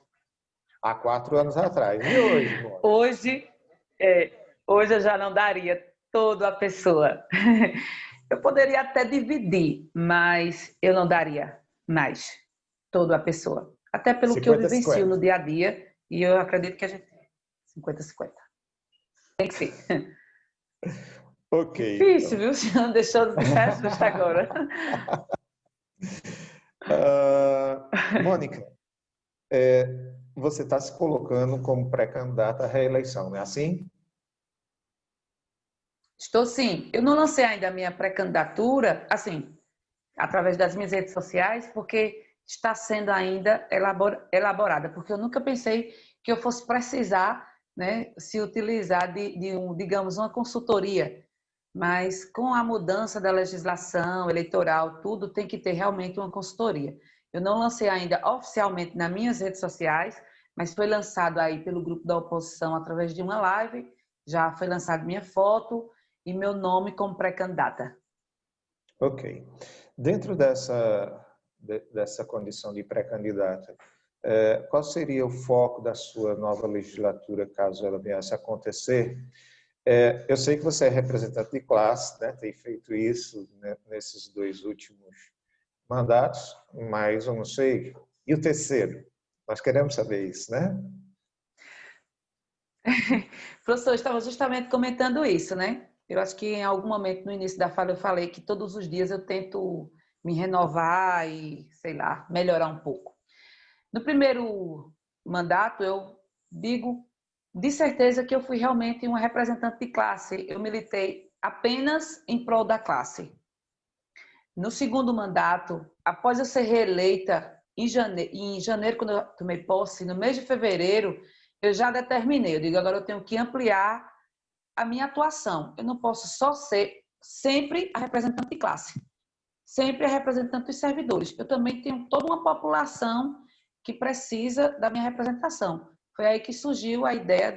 Há 4 anos atrás. E hoje, Mônica? Hoje, hoje eu já não daria toda a pessoa. Eu poderia até dividir, mas eu não daria mais toda a pessoa. Até pelo que eu 50-50. vivencio no dia a dia, e eu acredito que a gente 50-50. Tem que ser. Ok, Difícil, então. viu? Você não deixou de sair justo agora. Mônica, você está se colocando como pré-candidata à reeleição, não é assim? Estou sim. Eu não lancei ainda a minha pré-candidatura, assim, através das minhas redes sociais, porque está sendo ainda elaborada, porque eu nunca pensei que eu fosse precisar, né, se utilizar digamos, uma consultoria. Mas com a mudança da legislação eleitoral, tudo tem que ter realmente uma consultoria. Eu não lancei ainda oficialmente nas minhas redes sociais, mas foi lançado aí pelo grupo da oposição através de uma live, já foi lançada minha foto e meu nome como pré-candidata. Ok. Dentro dessa condição de pré-candidata, qual seria o foco da sua nova legislatura, caso ela viesse a acontecer? Eu sei que você é representante de classe, né? Tem feito isso, né, nesses 2 últimos mandatos, mas eu não sei. E o terceiro? Nós queremos saber isso, né? Professor, eu estava justamente comentando isso, né? Eu acho que em algum momento no início da fala eu falei que todos os dias eu tento me renovar e, sei lá, melhorar um pouco. No primeiro mandato, eu digo de certeza que eu fui realmente uma representante de classe. Eu militei apenas em prol da classe. No segundo mandato, após eu ser reeleita em janeiro, quando eu tomei posse, no mês de fevereiro, eu já determinei. Eu digo, agora eu tenho que ampliar a minha atuação. Eu não posso só ser sempre a representante de classe, sempre a representante dos servidores. Eu também tenho toda uma população que precisa da minha representação. Foi aí que surgiu a ideia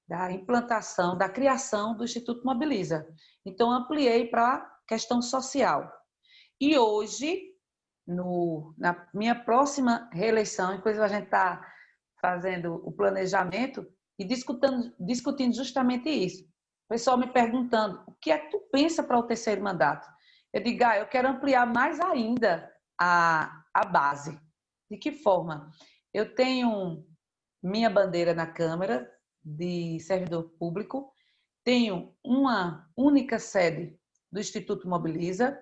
da implantação, da criação do Instituto Mobiliza. Então, ampliei para a questão social. E hoje, na minha próxima reeleição, inclusive a gente está fazendo o planejamento e discutindo justamente isso. O pessoal me perguntando, o que é que tu pensa para o terceiro mandato? Eu digo, eu quero ampliar mais ainda a base. De que forma? Eu tenho minha bandeira na Câmara de servidor público, tenho uma única sede do Instituto Mobiliza,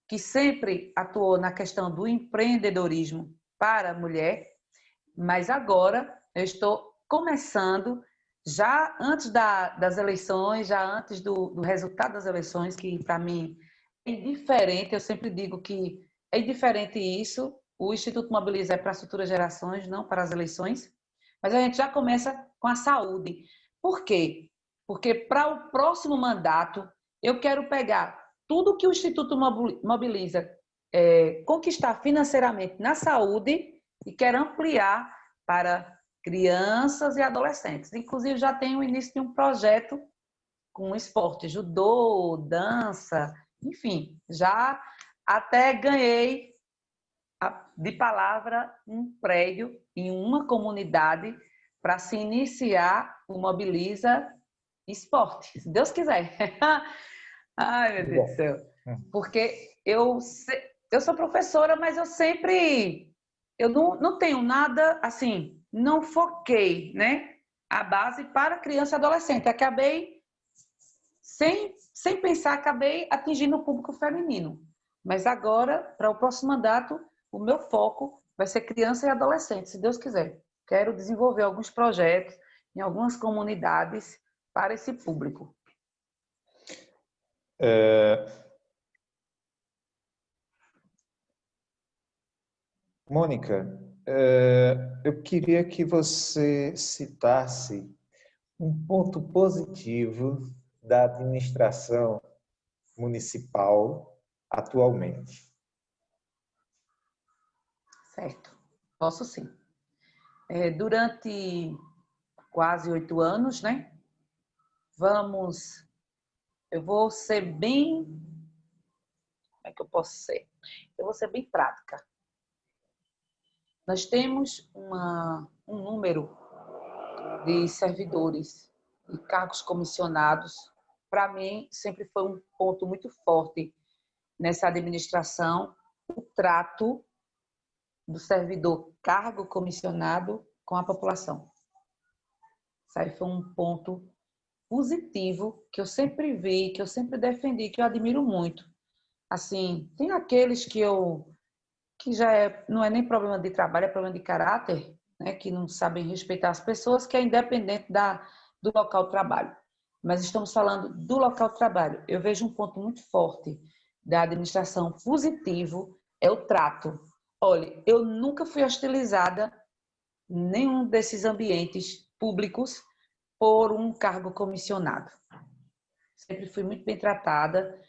que sempre atuou na questão do empreendedorismo para a mulher, mas agora eu estou começando, já antes das eleições, já antes do resultado das eleições, que para mim é indiferente, eu sempre digo que é indiferente isso, o Instituto Mobiliza é para as futuras gerações, não para as eleições, mas a gente já começa com a saúde. Por quê? Porque para o próximo mandato, eu quero pegar tudo que o Instituto Mobiliza conquistar financeiramente na saúde e quero ampliar para crianças e adolescentes. Inclusive, já tem o início de um projeto com esporte, judô, dança, enfim, já até ganhei de palavra um prédio em uma comunidade para se iniciar o Mobiliza Esporte, se Deus quiser. Ai, meu Deus do céu. Porque eu sou professora, mas eu não tenho nada, assim, não foquei, né? A base para criança e adolescente. Acabei, sem pensar, acabei atingindo o público feminino. Mas agora, para o próximo mandato, o meu foco vai ser criança e adolescente, se Deus quiser. Quero desenvolver alguns projetos em algumas comunidades para esse público. Mônica, eu queria que você citasse um ponto positivo da administração municipal atualmente. Certo, posso sim. Durante quase 8 anos, né? Eu vou ser bem, como é que eu posso ser? Eu vou ser bem prática. Nós temos um número de servidores e cargos comissionados. Para mim, sempre foi um ponto muito forte nessa administração, o trato do servidor cargo comissionado com a população. Isso aí foi um ponto positivo que eu sempre vi, que eu sempre defendi, que eu admiro muito. Assim, tem aqueles que não é nem problema de trabalho, é problema de caráter, né, que não sabem respeitar as pessoas, que é independente do local de trabalho. Mas estamos falando do local de trabalho. Eu vejo um ponto muito forte da administração positivo, é o trato. Olha, eu nunca fui hostilizada em nenhum desses ambientes públicos por um cargo comissionado. Sempre fui muito bem tratada,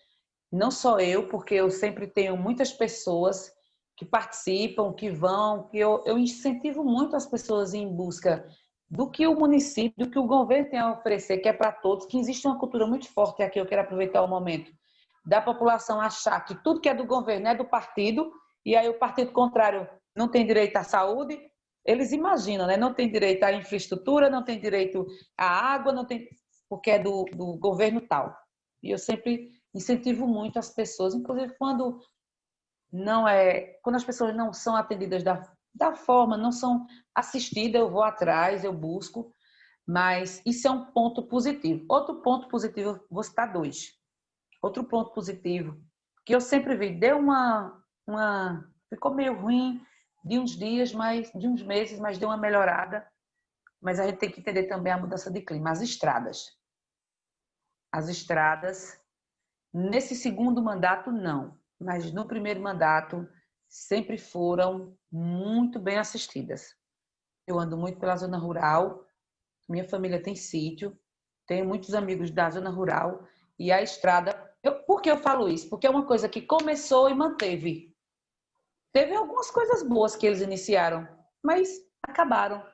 não só eu, porque eu sempre tenho muitas pessoas que participam, que vão, que eu incentivo muito as pessoas em busca do que o município, do que o governo tem a oferecer, que é para todos, que existe uma cultura muito forte aqui, eu quero aproveitar o momento, da população achar que tudo que é do governo é do partido, e aí o partido contrário não tem direito à saúde, eles imaginam, né? Não tem direito à infraestrutura, não tem direito à água, não tem, porque é do governo tal. E eu sempre incentivo muito as pessoas, inclusive quando as pessoas não são atendidas da forma, não são assistidas, eu vou atrás, eu busco, mas isso é um ponto positivo. Outro ponto positivo, vou citar dois. Outro ponto positivo, que eu sempre vi, ficou meio ruim de uns dias, de uns meses, mas deu uma melhorada. Mas a gente tem que entender também a mudança de clima. As estradas. As estradas, nesse segundo mandato, não. Mas no primeiro mandato, sempre foram muito bem assistidas. Eu ando muito pela zona rural, minha família tem sítio, tenho muitos amigos da zona rural, e a estrada... Por que eu falo isso? Porque é uma coisa que começou e manteve. Teve algumas coisas boas que eles iniciaram, mas acabaram.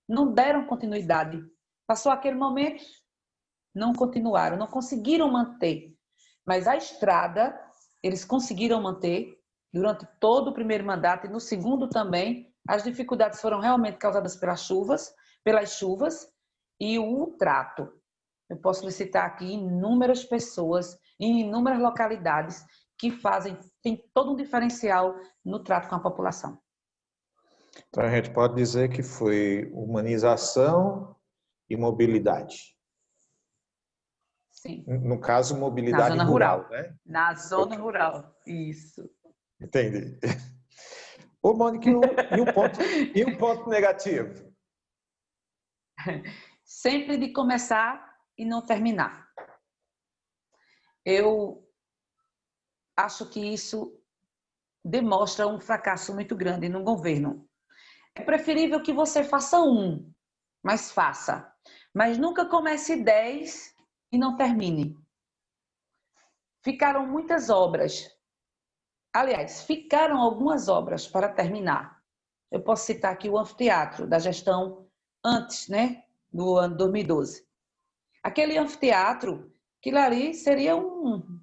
Não deram continuidade. Passou aquele momento, não continuaram, não conseguiram manter. Mas a estrada, eles conseguiram manter durante todo o primeiro mandato e no segundo também. As dificuldades foram realmente causadas pelas chuvas e o trato. Eu posso citar aqui inúmeras pessoas em inúmeras localidades que tem todo um diferencial no trato com a população. Então a gente pode dizer que foi humanização e mobilidade. Sim. No caso, Na mobilidade zona rural, rural. né? Na zona rural, isso. Entendi. Ô, Mônica, e um ponto negativo? Sempre de começar e não terminar. Eu acho que isso demonstra um fracasso muito grande no governo. É preferível que você faça mas faça. Mas nunca comece 10 e não termine. Ficaram muitas obras. Aliás, ficaram algumas obras para terminar. Eu posso citar aqui o anfiteatro da gestão antes, né, do ano 2012. Aquele anfiteatro, aquilo ali seria um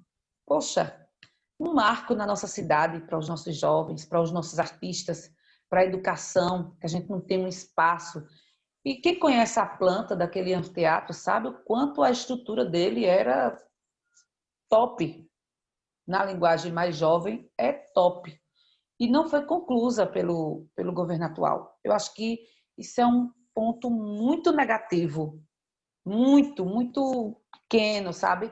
marco na nossa cidade para os nossos jovens, para os nossos artistas, para a educação, que a gente não tem um espaço. E quem conhece a planta daquele anfiteatro sabe o quanto a estrutura dele era top. Na linguagem mais jovem, é top. E não foi conclusa pelo governo atual. Eu acho que isso é um ponto muito negativo, muito pequeno, sabe?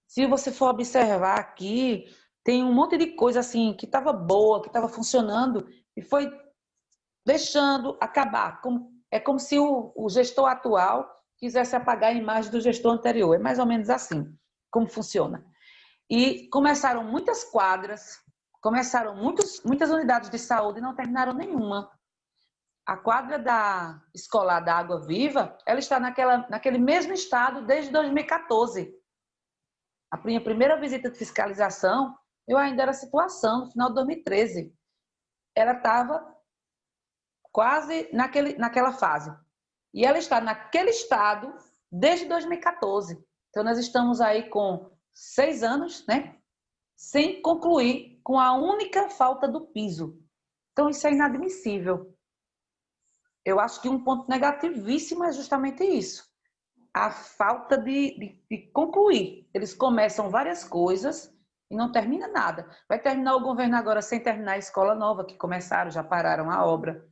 Se você for observar aqui, tem um monte de coisa assim que estava boa, que estava funcionando e foi deixando acabar. É como se o gestor atual quisesse apagar a imagem do gestor anterior. É mais ou menos assim como funciona. E começaram muitas quadras, começaram muitas unidades de saúde e não terminaram nenhuma. A quadra da escolar da Água Viva, ela está naquele mesmo estado desde 2014. A minha primeira visita de fiscalização, eu ainda era situação, no final de 2013. Ela estava quase naquela fase. E ela está naquele estado desde 2014. Então, nós estamos aí com 6 anos, né? Sem concluir, com a única falta do piso. Então, isso é inadmissível. Eu acho que um ponto negativíssimo é justamente isso. A falta de concluir. Eles começam várias coisas e não termina nada. Vai terminar o governo agora sem terminar a escola nova, que começaram, já pararam a obra.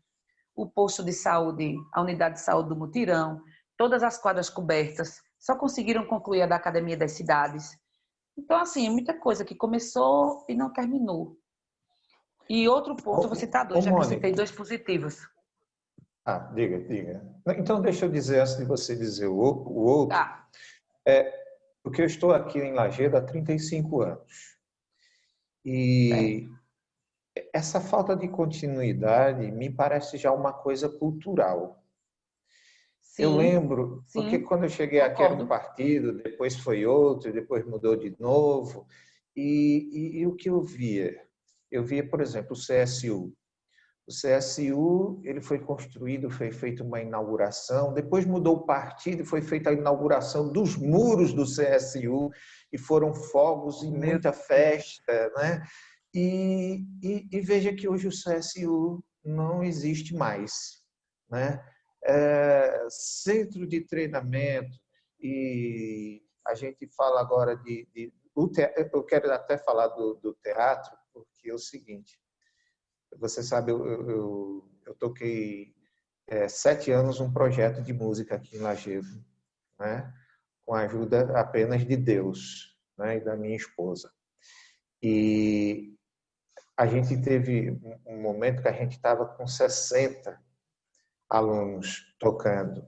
O posto de saúde, a unidade de saúde do Mutirão, todas as quadras cobertas, só conseguiram concluir a da Academia das Cidades. Então, assim, é muita coisa que começou e não terminou. E outro ponto, eu vou citar Ô, dois, já que eu citei Mônica, dois positivos. diga. Então, deixa eu dizer, antes de você dizer o outro, Tá, porque eu estou aqui em Lajedo há 35 anos. certo. E essa falta de continuidade me parece já uma coisa cultural. Eu Sim, lembro, porque sim, quando eu cheguei aqui era um concordo. partido, depois foi outro, depois mudou de novo, e o que eu via? Eu via, por exemplo, o CSU. O CSU, ele foi construído, foi feita uma inauguração, depois mudou o partido e foi feita a inauguração dos muros do CSU, e foram fogos e Meu muita festa, né? E veja que hoje o CSU não existe mais, né? Centro de treinamento, e a gente fala agora eu quero até falar do teatro, porque é o seguinte, você sabe, eu toquei 7 anos um projeto de música aqui em Lajedo, né? Com a ajuda apenas de Deus, né? E da minha esposa. E a gente teve um momento que a gente estava com 60 alunos tocando.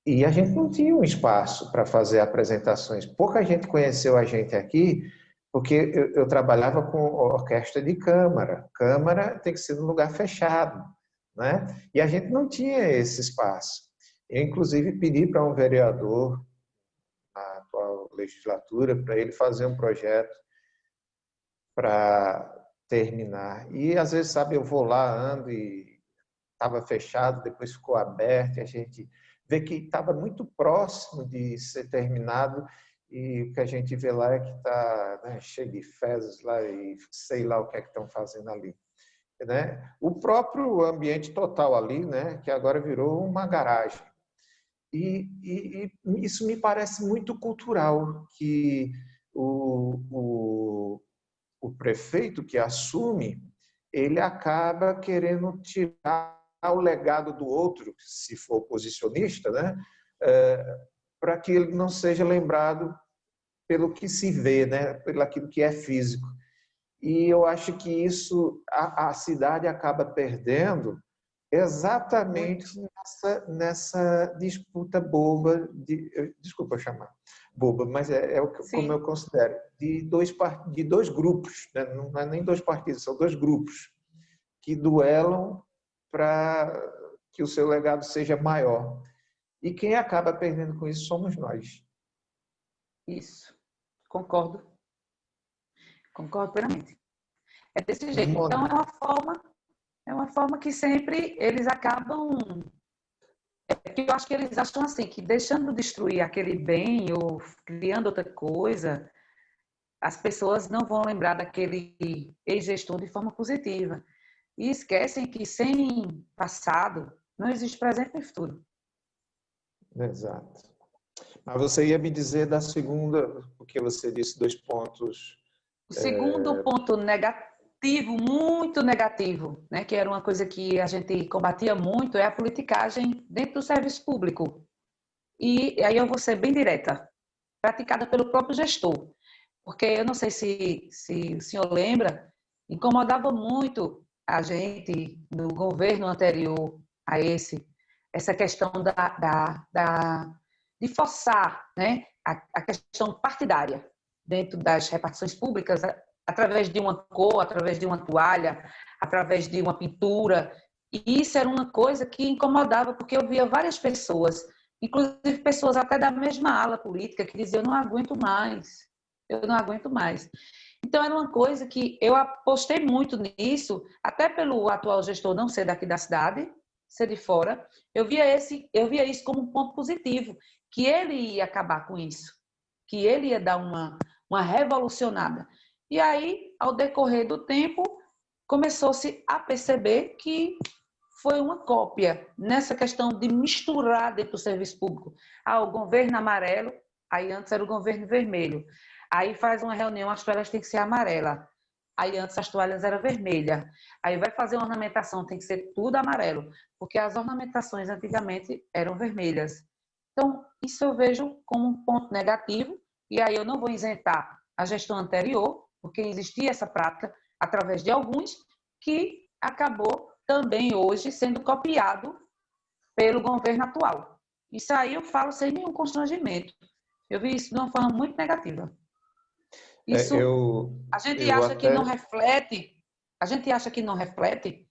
E a gente não tinha um espaço para fazer apresentações. Pouca gente conheceu a gente aqui, porque eu trabalhava com orquestra de câmara. Câmara tem que ser num lugar fechado, né? E a gente não tinha esse espaço. Eu, inclusive, pedi para um vereador, na atual legislatura, para ele fazer um projeto para terminar. E, às vezes, sabe, eu vou lá, ando e estava fechado, depois ficou aberto, e a gente vê que estava muito próximo de ser terminado, e o que a gente vê lá é que está, né, cheio de fezes lá e sei lá o que é que estão fazendo ali, né? O próprio ambiente total ali, né, que agora virou uma garagem. E isso me parece muito cultural, que o prefeito que assume, ele acaba querendo tirar o legado do outro, se for oposicionista, né? Para que ele não seja lembrado pelo que se vê, né? Pelo aquilo que é físico. E eu acho que isso a cidade acaba perdendo Muito. exatamente nessa disputa boba, desculpa chamar boba, mas como eu Sim, considero, de dois grupos, né? Não é nem dois partidos, são dois grupos que duelam para que o seu legado seja maior. E quem acaba perdendo com isso somos nós. isso. Concordo. Concordo plenamente. É desse jeito. Então, Mon- é uma forma que sempre eles acabam. É que eu acho que eles acham assim, que deixando de destruir aquele bem ou criando outra coisa, as pessoas não vão lembrar daquele ex-gestor de forma positiva. E esquecem que sem passado não existe presente nem futuro. Exato. Mas você ia me dizer da segunda, porque você disse 2 pontos. O segundo ponto negativo, muito negativo, né, que era uma coisa que a gente combatia muito, é a politicagem dentro do serviço público. E aí eu vou ser bem direta, praticada pelo próprio gestor. Porque eu não sei se o senhor lembra, incomodava muito a gente no governo anterior a essa questão de forçar, né, a questão partidária dentro das repartições públicas, através de uma cor, através de uma toalha, através de uma pintura. E isso era uma coisa que incomodava, porque eu via várias pessoas, inclusive pessoas até da mesma ala política, que diziam: eu não aguento mais, eu não aguento mais. Então, era uma coisa que eu apostei muito nisso, até pelo atual gestor não ser daqui da cidade, ser de fora. Eu via isso como um ponto positivo, que ele ia acabar com isso, que ele ia dar uma revolucionada. E aí, ao decorrer do tempo, começou-se a perceber que foi uma cópia nessa questão de misturar dentro do serviço público. Ah, o governo amarelo, aí antes era o governo vermelho. Aí faz uma reunião, as toalhas têm que ser amarela. Aí antes as toalhas eram vermelhas. Aí vai fazer uma ornamentação, tem que ser tudo amarelo, porque as ornamentações antigamente eram vermelhas. Então, isso eu vejo como um ponto negativo, e aí eu não vou isentar a gestão anterior, porque existia essa prática através de alguns, que acabou também hoje sendo copiado pelo governo atual. Isso aí eu falo sem nenhum constrangimento. Eu vi isso de uma forma muito negativa. Isso Eu, a gente eu acha que não até reflete A gente acha que não reflete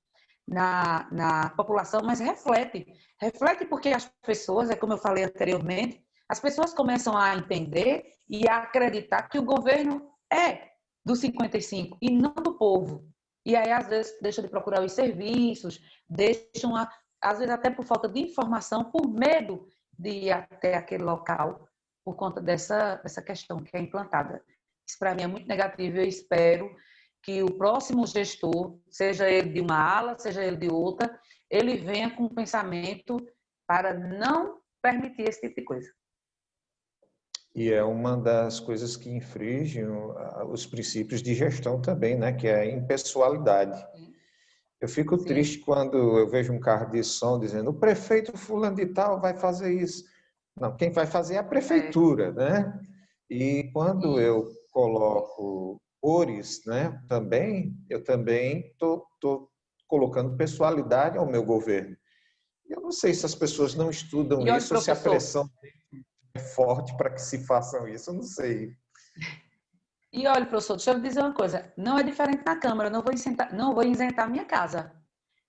na população, mas reflete. Reflete porque as pessoas, é como eu falei anteriormente, as pessoas começam a entender e a acreditar que o governo é dos 55 e não do povo. E aí, às vezes, deixam de procurar os serviços, deixam, às vezes, até por falta de informação, por medo de ir até aquele local, por conta dessa questão que é implantada. Isso, para mim, é muito negativo. Eu espero que o próximo gestor, seja ele de uma ala, seja ele de outra, ele venha com um pensamento para não permitir esse tipo de coisa. E é uma das coisas que infringem os princípios de gestão também, né? Que é a impessoalidade. Eu fico Sim. triste quando eu vejo um carro de som dizendo o prefeito fulano de tal vai fazer isso. Não, quem vai fazer é a prefeitura, né? E quando eu coloco cores, né? Eu também estou colocando pessoalidade ao meu governo. Eu não sei se as pessoas não estudam E olha, isso ou se a professor, pressão é forte para que se façam isso, eu não sei. deixa eu lhe dizer uma coisa. Não é diferente na Câmara, não vou isentar minha casa.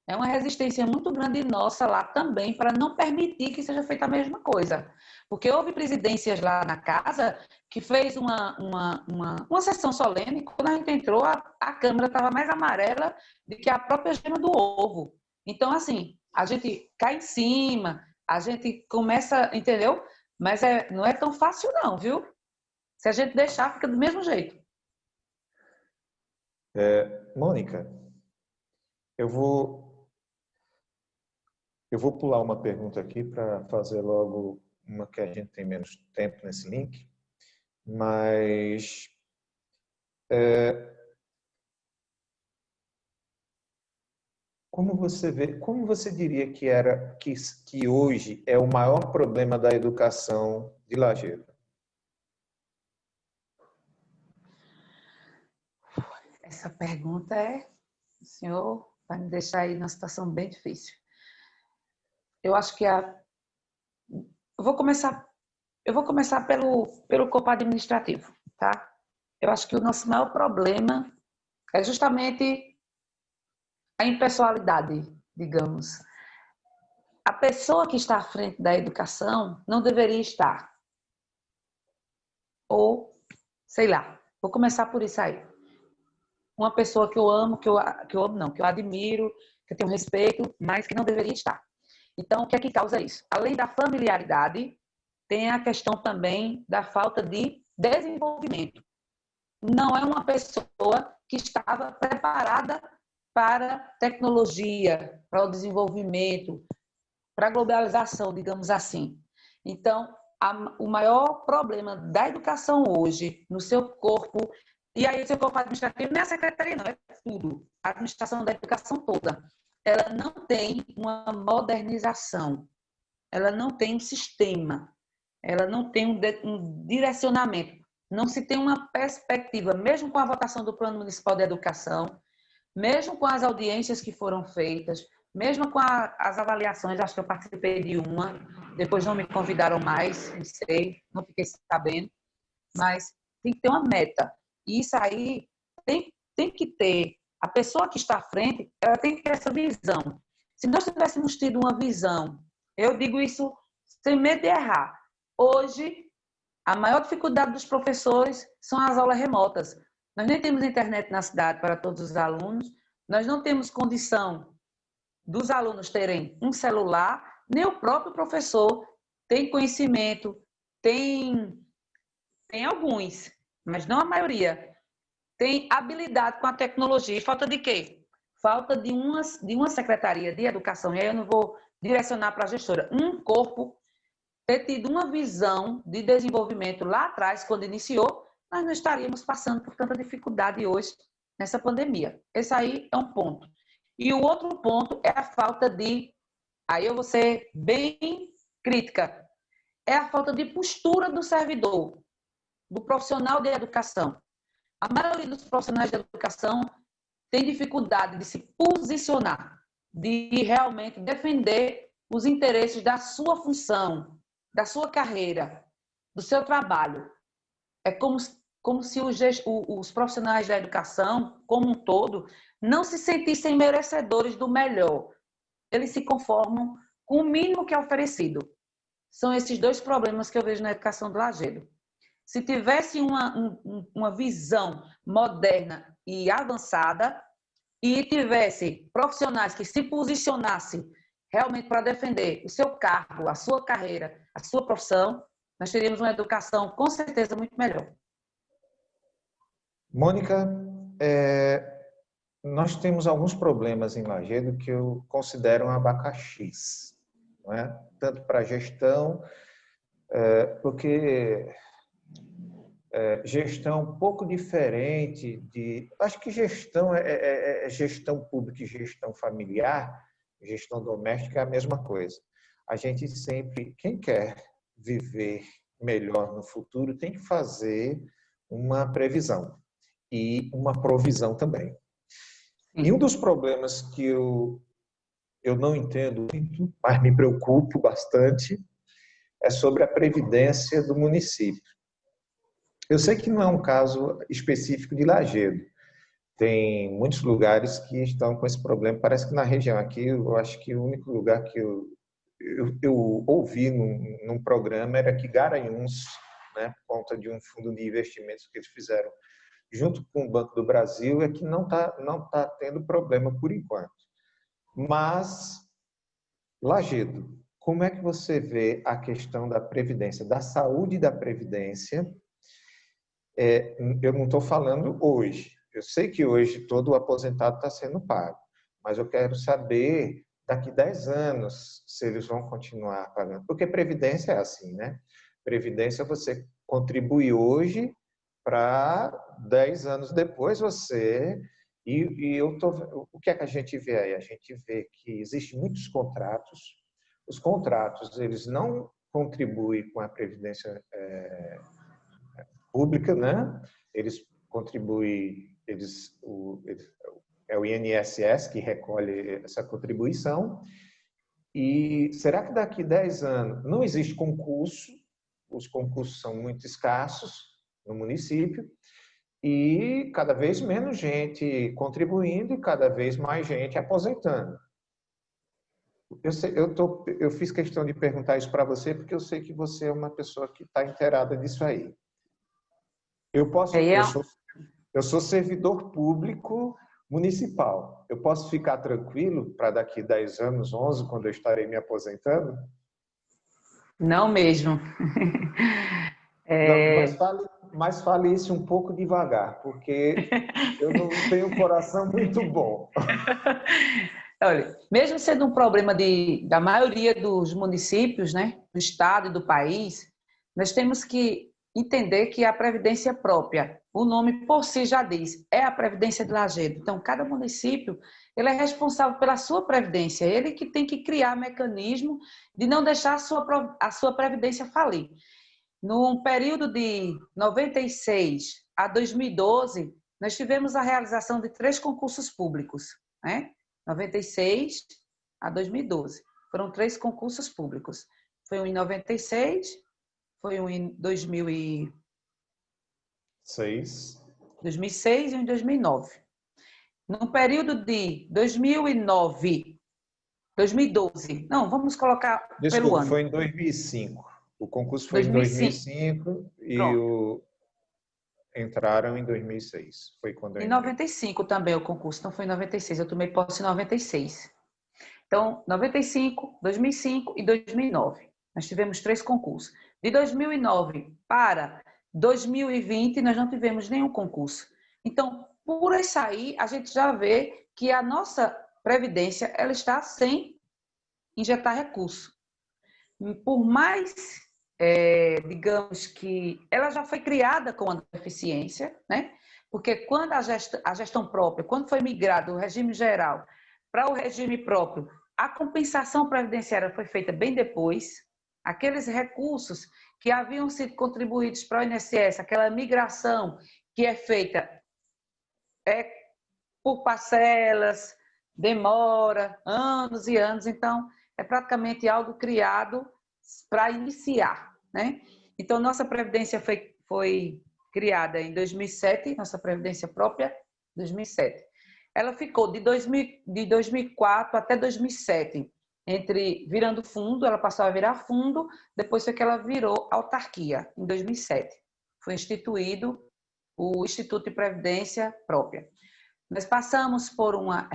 É uma resistência muito grande nossa lá também para não permitir que seja feita a mesma coisa. Porque houve presidências lá na casa que fez uma sessão solene, quando a gente entrou, a Câmara estava mais amarela do que a própria gema do ovo. Então, assim, a gente cai em cima, a gente começa, entendeu? Mas não é tão fácil não, viu? Se a gente deixar, fica do mesmo jeito. Mônica, eu vou pular uma pergunta aqui para fazer logo uma que a gente tem menos tempo nesse link, mas como você diria que hoje é o maior problema da educação de Lajeado? Essa pergunta o senhor vai me deixar aí numa situação bem difícil. Eu acho que eu vou começar pelo corpo administrativo, tá? Eu acho que o nosso maior problema é justamente a impessoalidade, digamos. A pessoa que está à frente da educação não deveria estar. Ou, sei lá, vou começar por isso aí. Uma pessoa que eu amo, que eu amo não, que eu admiro, que eu tenho respeito, mas que não deveria estar. Então, o que é que causa isso? Além da familiaridade, tem a questão também da falta de desenvolvimento. Não é uma pessoa que estava preparada para tecnologia, para o desenvolvimento, para a globalização, digamos assim. Então, o maior problema da educação hoje, no seu corpo, e aí o seu corpo administrativo não é a secretaria, não, é tudo, a administração da educação toda, ela não tem uma modernização, ela não tem um sistema, ela não tem um direcionamento, não se tem uma perspectiva, mesmo com a votação do Plano Municipal de Educação, mesmo com as audiências que foram feitas, mesmo com as avaliações, acho que eu participei de uma, depois não me convidaram mais, não sei, não fiquei sabendo, mas tem que ter uma meta. E isso aí tem que ter, a pessoa que está à frente, ela tem que ter essa visão. Se nós tivéssemos tido uma visão, eu digo isso sem medo de errar, hoje a maior dificuldade dos professores são as aulas remotas. Nós nem temos internet na cidade para todos os alunos, nós não temos condição dos alunos terem um celular, nem o próprio professor tem conhecimento, tem alguns, mas não a maioria, tem habilidade com a tecnologia. E falta de quê? Falta de uma secretaria de educação, e aí eu não vou direcionar para a gestora, um corpo ter tido uma visão de desenvolvimento lá atrás, quando iniciou, nós não estaríamos passando por tanta dificuldade hoje nessa pandemia. Esse aí é um ponto. E o outro ponto é a falta aí eu vou ser bem crítica, é a falta de postura do servidor, do profissional de educação. A maioria dos profissionais de educação tem dificuldade de se posicionar, de realmente defender os interesses da sua função, da sua carreira, do seu trabalho. É como como se os profissionais da educação, como um todo, não se sentissem merecedores do melhor. Eles se conformam com o mínimo que é oferecido. São esses dois problemas que eu vejo na educação do Lajedo. Se tivesse uma visão moderna e avançada e tivesse profissionais que se posicionassem realmente para defender o seu cargo, a sua carreira, a sua profissão, nós teríamos uma educação com certeza muito melhor. Mônica, nós temos alguns problemas em Lajedo que eu considero um abacaxis, não é? Tanto para a gestão, porque gestão é um pouco diferente de... Acho que gestão é gestão pública e gestão familiar, gestão doméstica é a mesma coisa. A gente sempre, quem quer viver melhor no futuro, tem que fazer uma previsão e uma provisão também. E um dos problemas que eu não entendo muito, mas me preocupo bastante, é sobre a previdência do município. Eu sei que não é um caso específico de Lajedo. Tem muitos lugares que estão com esse problema. Parece que na região aqui, eu acho que o único lugar que eu ouvi num programa era que Garanhuns, né, por conta de um fundo de investimentos que eles fizeram junto com o Banco do Brasil, é que não tá tendo problema por enquanto. Mas, Lajedo, como é que você vê a questão da previdência, da saúde da previdência? Eu não estou falando hoje. Eu sei que hoje todo o aposentado está sendo pago, mas eu quero saber daqui 10 anos se eles vão continuar pagando. Porque previdência é assim, né? Previdência você contribui hoje para 10 anos depois você... o que é que a gente vê aí? A gente vê que existem muitos contratos. Os contratos, eles não contribuem com a previdência pública, né? Eles contribuem, é o INSS que recolhe essa contribuição. E será que daqui 10 anos não existe concurso? Os concursos são muito escassos no município e cada vez menos gente contribuindo e cada vez mais gente aposentando. Eu fiz questão de perguntar isso para você porque eu sei que você é uma pessoa que está inteirada disso aí. Eu sou servidor público municipal. Eu posso ficar tranquilo para daqui 10 anos, 11, quando eu estarei me aposentando? Não mesmo. Não, mas fale isso um pouco devagar, porque eu não tenho um coração muito bom. Olha, mesmo sendo um problema da maioria dos municípios, né, do estado e do país, nós temos que entender que a previdência própria, o nome por si já diz, é a previdência de Lajedo. Então, cada município, ele é responsável pela sua previdência, ele que tem que criar mecanismo de não deixar a sua previdência falir. No período de 96 a 2012, nós tivemos a realização de 3 concursos públicos, né? 96 a 2012. Foram 3 concursos públicos. Foi um em 96, foi um em 2006 e um em 2009. No período de 2009, 2012, não, vamos colocar pelo ano. Foi em 2005. O concurso foi em 2005 e entraram em 2006. Foi quando eu entrei. Em 95 também o concurso, não foi em 96, eu tomei posse em 96. Então, 95, 2005 e 2009. Nós tivemos 3 concursos. De 2009 para 2020, nós não tivemos nenhum concurso. Então, por isso aí, a gente já vê que a nossa Previdência ela está sem injetar recurso. Por mais, digamos que ela já foi criada com a deficiência, né? Porque quando a gestão própria, quando foi migrado do regime geral para o regime próprio, a compensação previdenciária foi feita bem depois. Aqueles recursos que haviam sido contribuídos para o INSS, aquela migração que é feita por parcelas, demora anos e anos, então é praticamente algo criado para iniciar, né? Então, nossa Previdência foi criada em 2007, nossa Previdência própria, 2007. Ela ficou de 2004 até 2007, virando fundo, ela passou a virar fundo, depois foi que ela virou autarquia, em 2007. Foi instituído o Instituto de Previdência Própria. Nós passamos por uma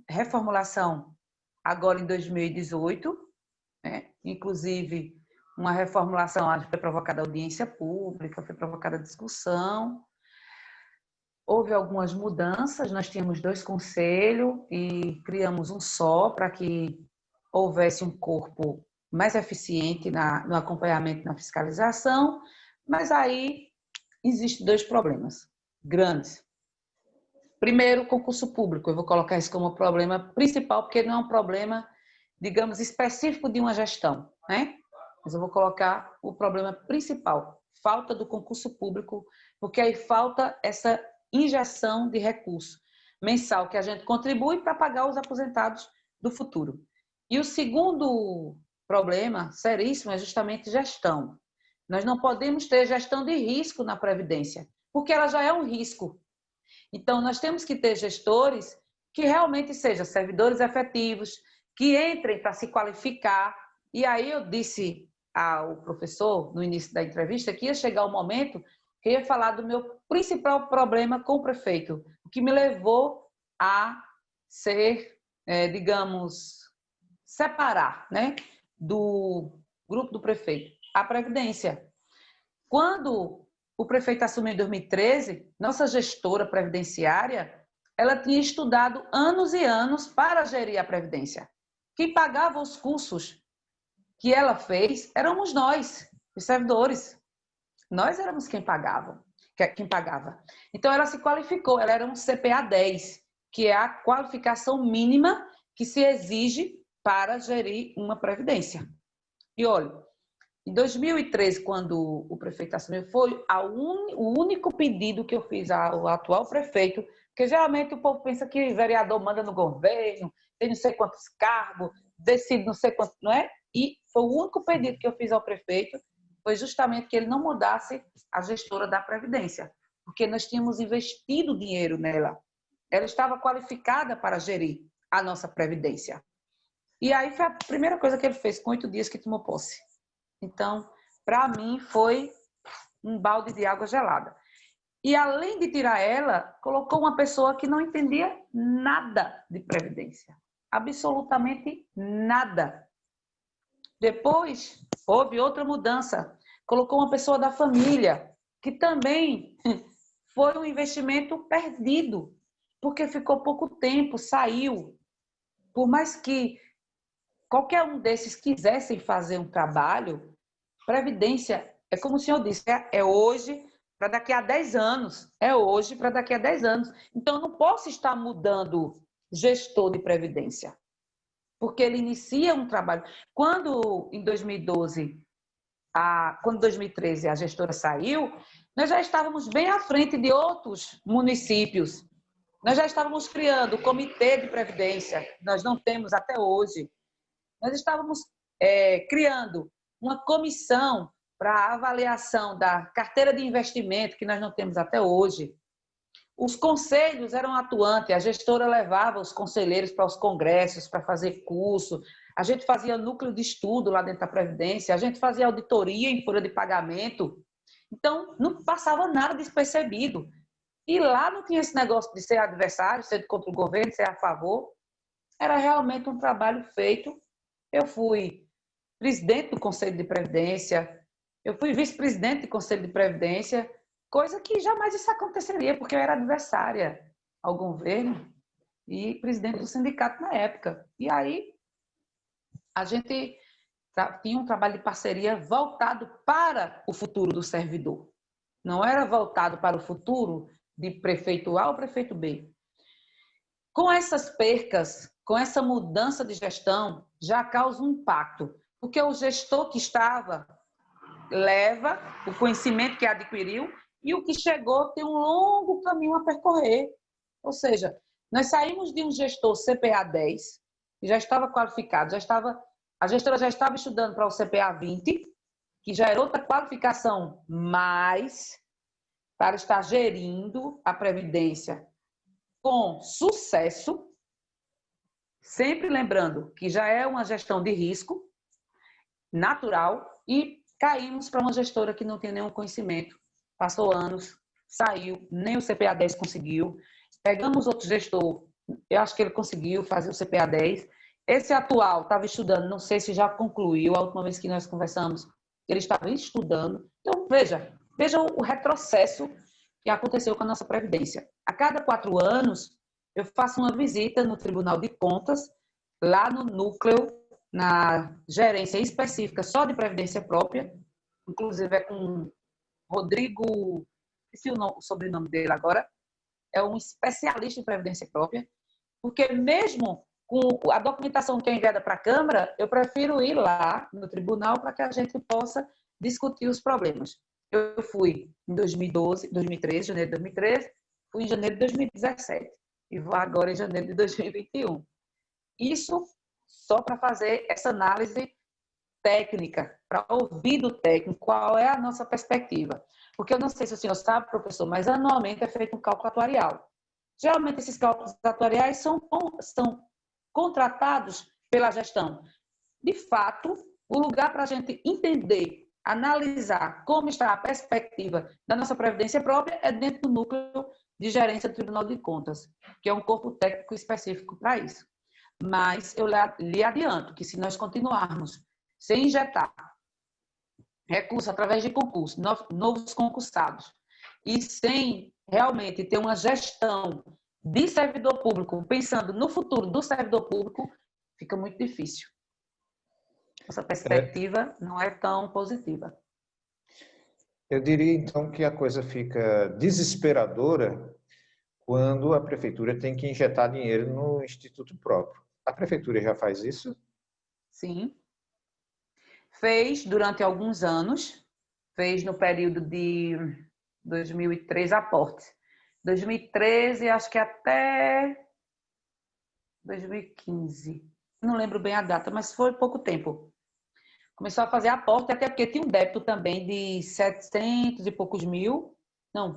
reformulação agora em 2018, né? Inclusive uma reformulação foi provocada audiência pública, foi provocada discussão. Houve algumas mudanças, nós tínhamos 2 conselhos e criamos um só para que houvesse um corpo mais eficiente no acompanhamento e na fiscalização, mas aí existem 2 problemas grandes. Primeiro, concurso público, eu vou colocar isso como problema principal, porque não é um problema, digamos, específico de uma gestão, né? Mas eu vou colocar o problema principal, falta do concurso público, porque aí falta essa injeção de recurso mensal que a gente contribui para pagar os aposentados do futuro. E o segundo problema seríssimo é justamente gestão. Nós não podemos ter gestão de risco na Previdência, porque ela já é um risco. Então, nós temos que ter gestores que realmente sejam servidores efetivos, que entrem para se qualificar. E aí eu disse ao professor, no início da entrevista, que ia chegar o momento que eu ia falar do meu principal problema com o prefeito, o que me levou a ser, digamos, separar, né, do grupo do prefeito, a Previdência. Quando o prefeito assumiu em 2013, nossa gestora previdenciária, ela tinha estudado anos e anos para gerir a Previdência. Quem pagava os cursos que ela fez éramos nós, os servidores. Nós éramos quem pagava. Então, ela se qualificou, ela era um CPA 10, que é a qualificação mínima que se exige para gerir uma previdência. E olha, em 2013, quando o prefeito assumiu, foi o único pedido que eu fiz ao atual prefeito, porque geralmente o povo pensa que vereador manda no governo, tem não sei quantos cargos, decide não sei quanto, não é? E foi o único pedido que eu fiz ao prefeito, foi justamente que ele não mudasse a gestora da Previdência, porque nós tínhamos investido dinheiro nela. Ela estava qualificada para gerir a nossa Previdência. E aí foi a primeira coisa que ele fez com 8 dias que tomou posse. Então, para mim, foi um balde de água gelada. E além de tirar ela, colocou uma pessoa que não entendia nada de Previdência. Absolutamente nada. Depois, houve outra mudança. Colocou uma pessoa da família, que também foi um investimento perdido, porque ficou pouco tempo, saiu. Por mais que qualquer um desses quisessem fazer um trabalho, Previdência, é como o senhor disse, é hoje para daqui a 10 anos. É hoje para daqui a 10 anos. Então, eu não posso estar mudando gestor de Previdência, porque ele inicia um trabalho. Quando, em 2012, quando em 2013 a gestora saiu, nós já estávamos bem à frente de outros municípios. Nós já estávamos criando o Comitê de Previdência, nós não temos até hoje. Nós estávamos criando uma comissão para avaliação da carteira de investimento, que nós não temos até hoje. Os conselhos eram atuantes, a gestora levava os conselheiros para os congressos, para fazer curso, a gente fazia núcleo de estudo lá dentro da Previdência, a gente fazia auditoria em folha de pagamento. Então, não passava nada despercebido. E lá não tinha esse negócio de ser adversário, ser contra o governo, ser a favor. Era realmente um trabalho feito. Eu fui presidente do Conselho de Previdência, eu fui vice-presidente do Conselho de Previdência, coisa que jamais isso aconteceria, porque eu era adversária ao governo e presidente do sindicato na época. E aí, a gente tinha um trabalho de parceria voltado para o futuro do servidor. Não era voltado para o futuro de prefeito A ou prefeito B. Com essas percas, com essa mudança de gestão, já causa um impacto, porque o gestor que estava leva o conhecimento que adquiriu e o que chegou tem um longo caminho a percorrer. Ou seja, nós saímos de um gestor CPA 10, que já estava qualificado, a gestora já estava estudando para o CPA 20, que já era outra qualificação mais, para estar gerindo a Previdência com sucesso, sempre lembrando que já é uma gestão de risco natural e caímos para uma gestora que não tem nenhum conhecimento, passou anos, saiu, nem o CPA-10 conseguiu, pegamos outro gestor, eu acho que ele conseguiu fazer o CPA-10, esse atual estava estudando, não sei se já concluiu, a última vez que nós conversamos, ele estava estudando. Então, veja o retrocesso que aconteceu com a nossa Previdência. A cada 4 anos, eu faço uma visita no Tribunal de Contas, lá no núcleo, na gerência específica só de Previdência Própria, inclusive é com Rodrigo, esqueci o sobrenome dele agora, é um especialista em Previdência Própria, porque mesmo com a documentação que é enviada para a Câmara, eu prefiro ir lá no tribunal para que a gente possa discutir os problemas. Eu fui em 2013, janeiro de 2013, fui em janeiro de 2017 e vou agora em janeiro de 2021. Isso só para fazer essa análise técnica, para ouvir do técnico qual é a nossa perspectiva. Porque eu não sei se o senhor sabe, professor, mas anualmente é feito um cálculo atuarial. Geralmente esses cálculos atuariais são contratados pela gestão. De fato, o lugar para a gente entender, analisar como está a perspectiva da nossa Previdência Própria é dentro do núcleo de gerência do Tribunal de Contas, que é um corpo técnico específico para isso. Mas eu lhe adianto que se nós continuarmos sem injetar recursos através de concurso, novos concursados, e sem realmente ter uma gestão de servidor público, pensando no futuro do servidor público, fica muito difícil. Essa perspectiva não é tão positiva. Eu diria, então, que a coisa fica desesperadora quando a prefeitura tem que injetar dinheiro no instituto próprio. A prefeitura já faz isso? Sim. Fez durante alguns anos, fez no período de 2003 aporte. 2013, acho que até 2015. Não lembro bem a data, mas foi pouco tempo. Começou a fazer aporte, até porque tinha um débito também de 700 e poucos mil. Não,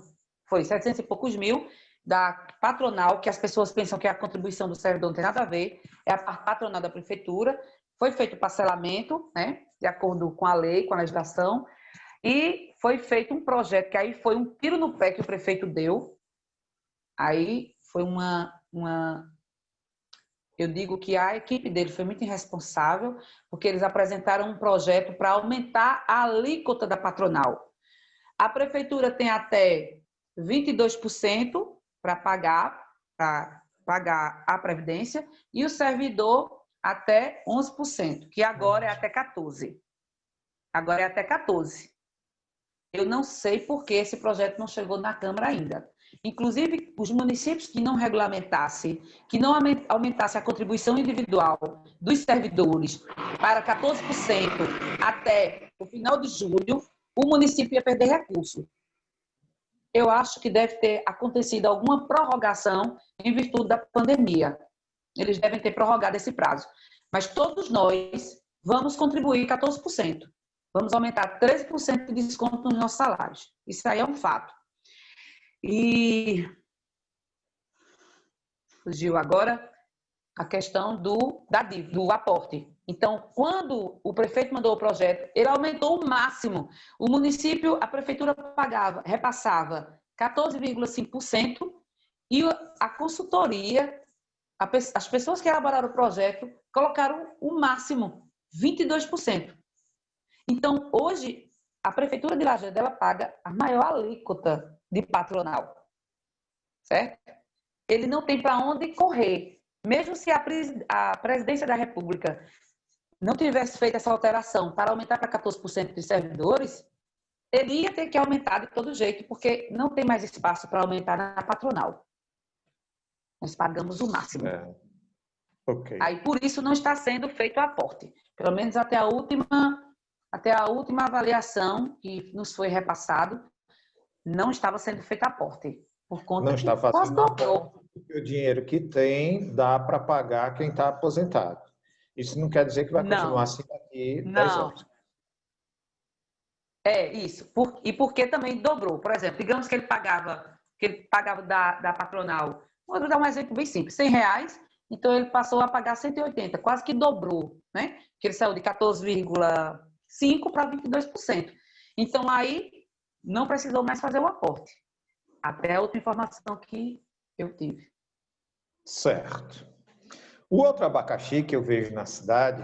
foi 700 e poucos mil da patronal, que as pessoas pensam que a contribuição do servidor não tem nada a ver, é a parte patronal da prefeitura. Foi feito o parcelamento, né, de acordo com a lei, com a legislação, e foi feito um projeto que aí foi um tiro no pé que o prefeito deu. Aí foi eu digo que a equipe dele foi muito irresponsável, porque eles apresentaram um projeto para aumentar a alíquota da patronal. A prefeitura tem até 22% para pagar a Previdência e o servidor até 11%, que agora é até 14%. Agora é até 14%. Eu não sei por que esse projeto não chegou na Câmara ainda. Inclusive, os municípios que não regulamentassem, que não aumentassem a contribuição individual dos servidores para 14% até o final de julho, o município ia perder recurso. Eu acho que deve ter acontecido alguma prorrogação em virtude da pandemia. Eles devem ter prorrogado esse prazo. Mas todos nós vamos contribuir 14%. Vamos aumentar 13% de desconto nos nossos salários. Isso aí é um fato. E fugiu agora a questão do aporte. Então, quando o prefeito mandou o projeto, ele aumentou o máximo. O município, a prefeitura repassava 14,5% e a consultoria, as pessoas que elaboraram o projeto, colocaram o máximo, 22%. Então, hoje, a prefeitura de Lajeado, ela paga a maior alíquota de patronal, certo? Ele não tem para onde correr. Mesmo se a presidência da República não tivesse feito essa alteração para aumentar para 14% de servidores, ele ia ter que aumentar de todo jeito, porque não tem mais espaço para aumentar na patronal. Nós pagamos o máximo. Okay. Aí, por isso, não está sendo feito o aporte. Pelo menos até a última avaliação que nos foi repassado, não estava sendo feito aporte. Por conta não está que fazendo aporte, porque o dinheiro que tem dá para pagar quem está aposentado. Isso não quer dizer que vai continuar assim daqui 10 anos. É, isso. E porque também dobrou. Por exemplo, digamos que ele pagava da patronal. Vou dar um exemplo bem simples, R$ 100, então ele passou a pagar 180, quase que dobrou, né? Que ele saiu de 14,5% para 22%. Então aí não precisou mais fazer o aporte. Até a última informação que eu tive. Certo. O outro abacaxi que eu vejo na cidade,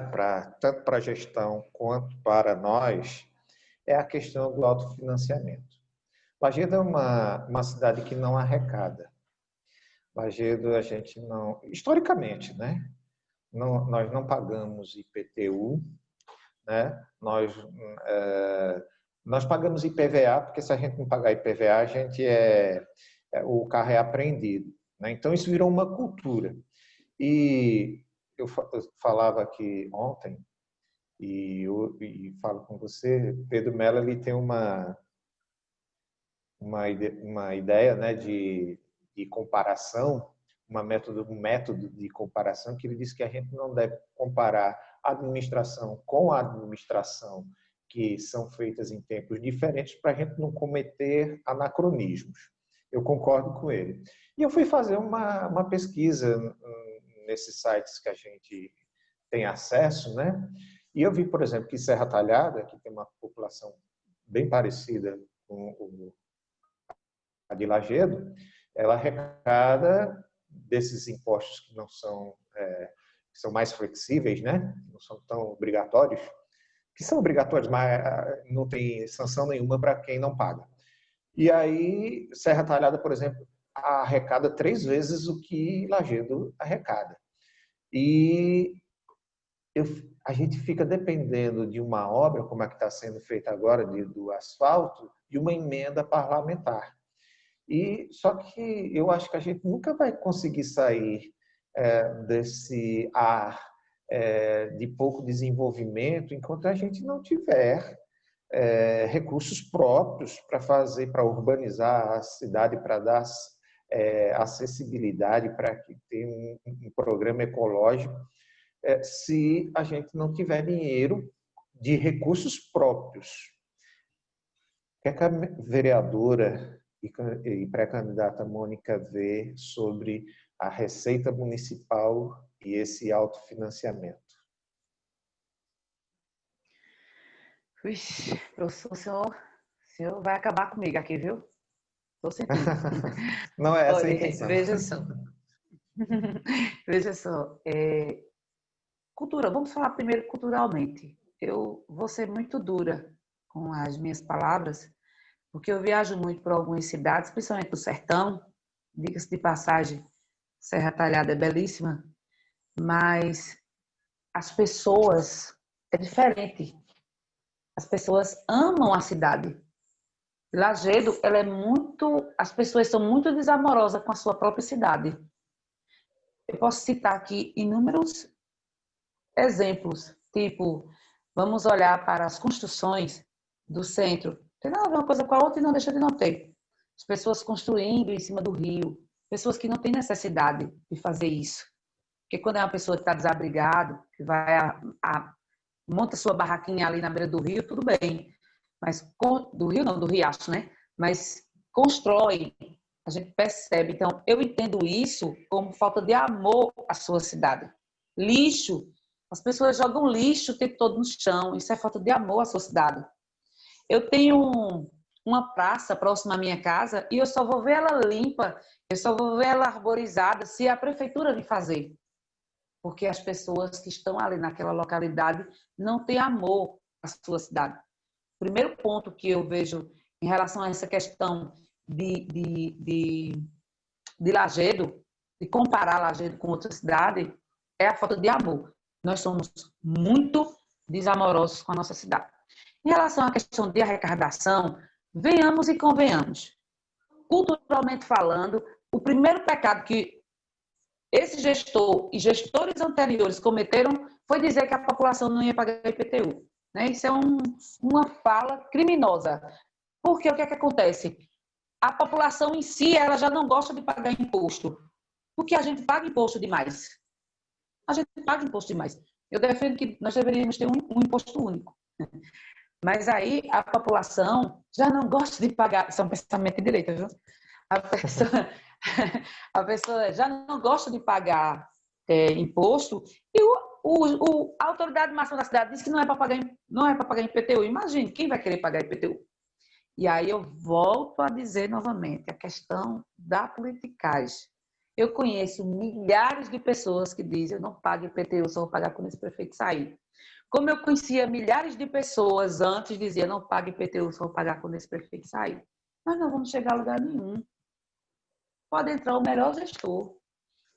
tanto para a gestão quanto para nós, é a questão do autofinanciamento. Lajedo é uma cidade que não arrecada. Lajedo, a gente não, historicamente, né? Nós não pagamos IPTU, né? Nós pagamos IPVA, porque se a gente não pagar IPVA, o carro é apreendido, né? Então, isso virou uma cultura. E eu falava aqui ontem, e falo com você, Pedro Mello, ele tem uma ideia, né, de comparação, um método de comparação, que ele diz que a gente não deve comparar a administração com a administração que são feitas em tempos diferentes para a gente não cometer anacronismos. Eu concordo com ele. E eu fui fazer uma pesquisa nesses sites que a gente tem acesso, né? E eu vi, por exemplo, que Serra Talhada, que tem uma população bem parecida com a de Lajedo, ela arrecada desses impostos que não são, que são mais flexíveis, né? Não são tão obrigatórios, que são obrigatórios, mas não tem sanção nenhuma para quem não paga. E aí, Serra Talhada, por exemplo, arrecada 3 vezes o que Lajedo arrecada. E a gente fica dependendo de uma obra, como a que está sendo feita agora, do asfalto, de uma emenda parlamentar. Só que eu acho que a gente nunca vai conseguir sair desse ar de pouco desenvolvimento enquanto a gente não tiver recursos próprios para urbanizar a cidade, para dar acessibilidade, para que tenha um programa ecológico, se a gente não tiver dinheiro de recursos próprios. O que é que a vereadora e pré-candidata Mônica vê sobre a Receita Municipal e esse autofinanciamento? Ixi, professor, o senhor vai acabar comigo aqui, viu? Estou sentindo. Não é essa a Olha, intenção. veja só, cultura, vamos falar primeiro culturalmente. Eu vou ser muito dura com as minhas palavras, porque eu viajo muito por algumas cidades, principalmente do sertão, diga-se de passagem, Serra Talhada é belíssima, mas as pessoas é diferente. As pessoas amam a cidade. Lajedo, as pessoas são muito desamorosas com a sua própria cidade. Eu posso citar aqui inúmeros exemplos, tipo, vamos olhar para as construções do centro. Tem nada a ver uma coisa com a outra e não deixa de não ter. As pessoas construindo em cima do rio, pessoas que não têm necessidade de fazer isso. Porque quando é uma pessoa que está desabrigada, que vai monta sua barraquinha ali na beira do rio, tudo bem. Mas do rio não, do riacho, né? Mas constrói, a gente percebe. Então, eu entendo isso como falta de amor à sua cidade. Lixo, as pessoas jogam lixo o tempo todo no chão, isso é falta de amor à sua cidade. Eu tenho uma praça próxima à minha casa e eu só vou ver ela limpa, eu só vou ver ela arborizada se a prefeitura vir fazer. Porque as pessoas que estão ali naquela localidade não têm amor à sua cidade. O primeiro ponto que eu vejo em relação a essa questão de Lajedo, de comparar Lajedo com outra cidade, é a falta de amor. Nós somos muito desamorosos com a nossa cidade. Em relação à questão de arrecadação, venhamos e convenhamos. Culturalmente falando, o primeiro pecado que esse gestor e gestores anteriores cometeram foi dizer que a população não ia pagar IPTU. Né? Isso é uma fala criminosa. Porque o que é que acontece? A população em si, ela já não gosta de pagar imposto. Porque a gente paga imposto demais. A gente paga imposto demais. Eu defendo que nós deveríamos ter um imposto único. Mas aí a população já não gosta de pagar, isso é um pensamento de direita, viu? A pessoa, a pessoa já não gosta de pagar imposto e a autoridade máxima da cidade diz que não é para pagar IPTU. Imagine, quem vai querer pagar IPTU? E aí eu volto a dizer novamente a questão da politicagem. Eu conheço milhares de pessoas que dizem eu não pago IPTU, só vou pagar quando esse prefeito sair. Como eu conhecia milhares de pessoas antes diziam não pago IPTU, só vou pagar quando esse prefeito sair. Nós não vamos chegar a lugar nenhum. Pode entrar o melhor gestor.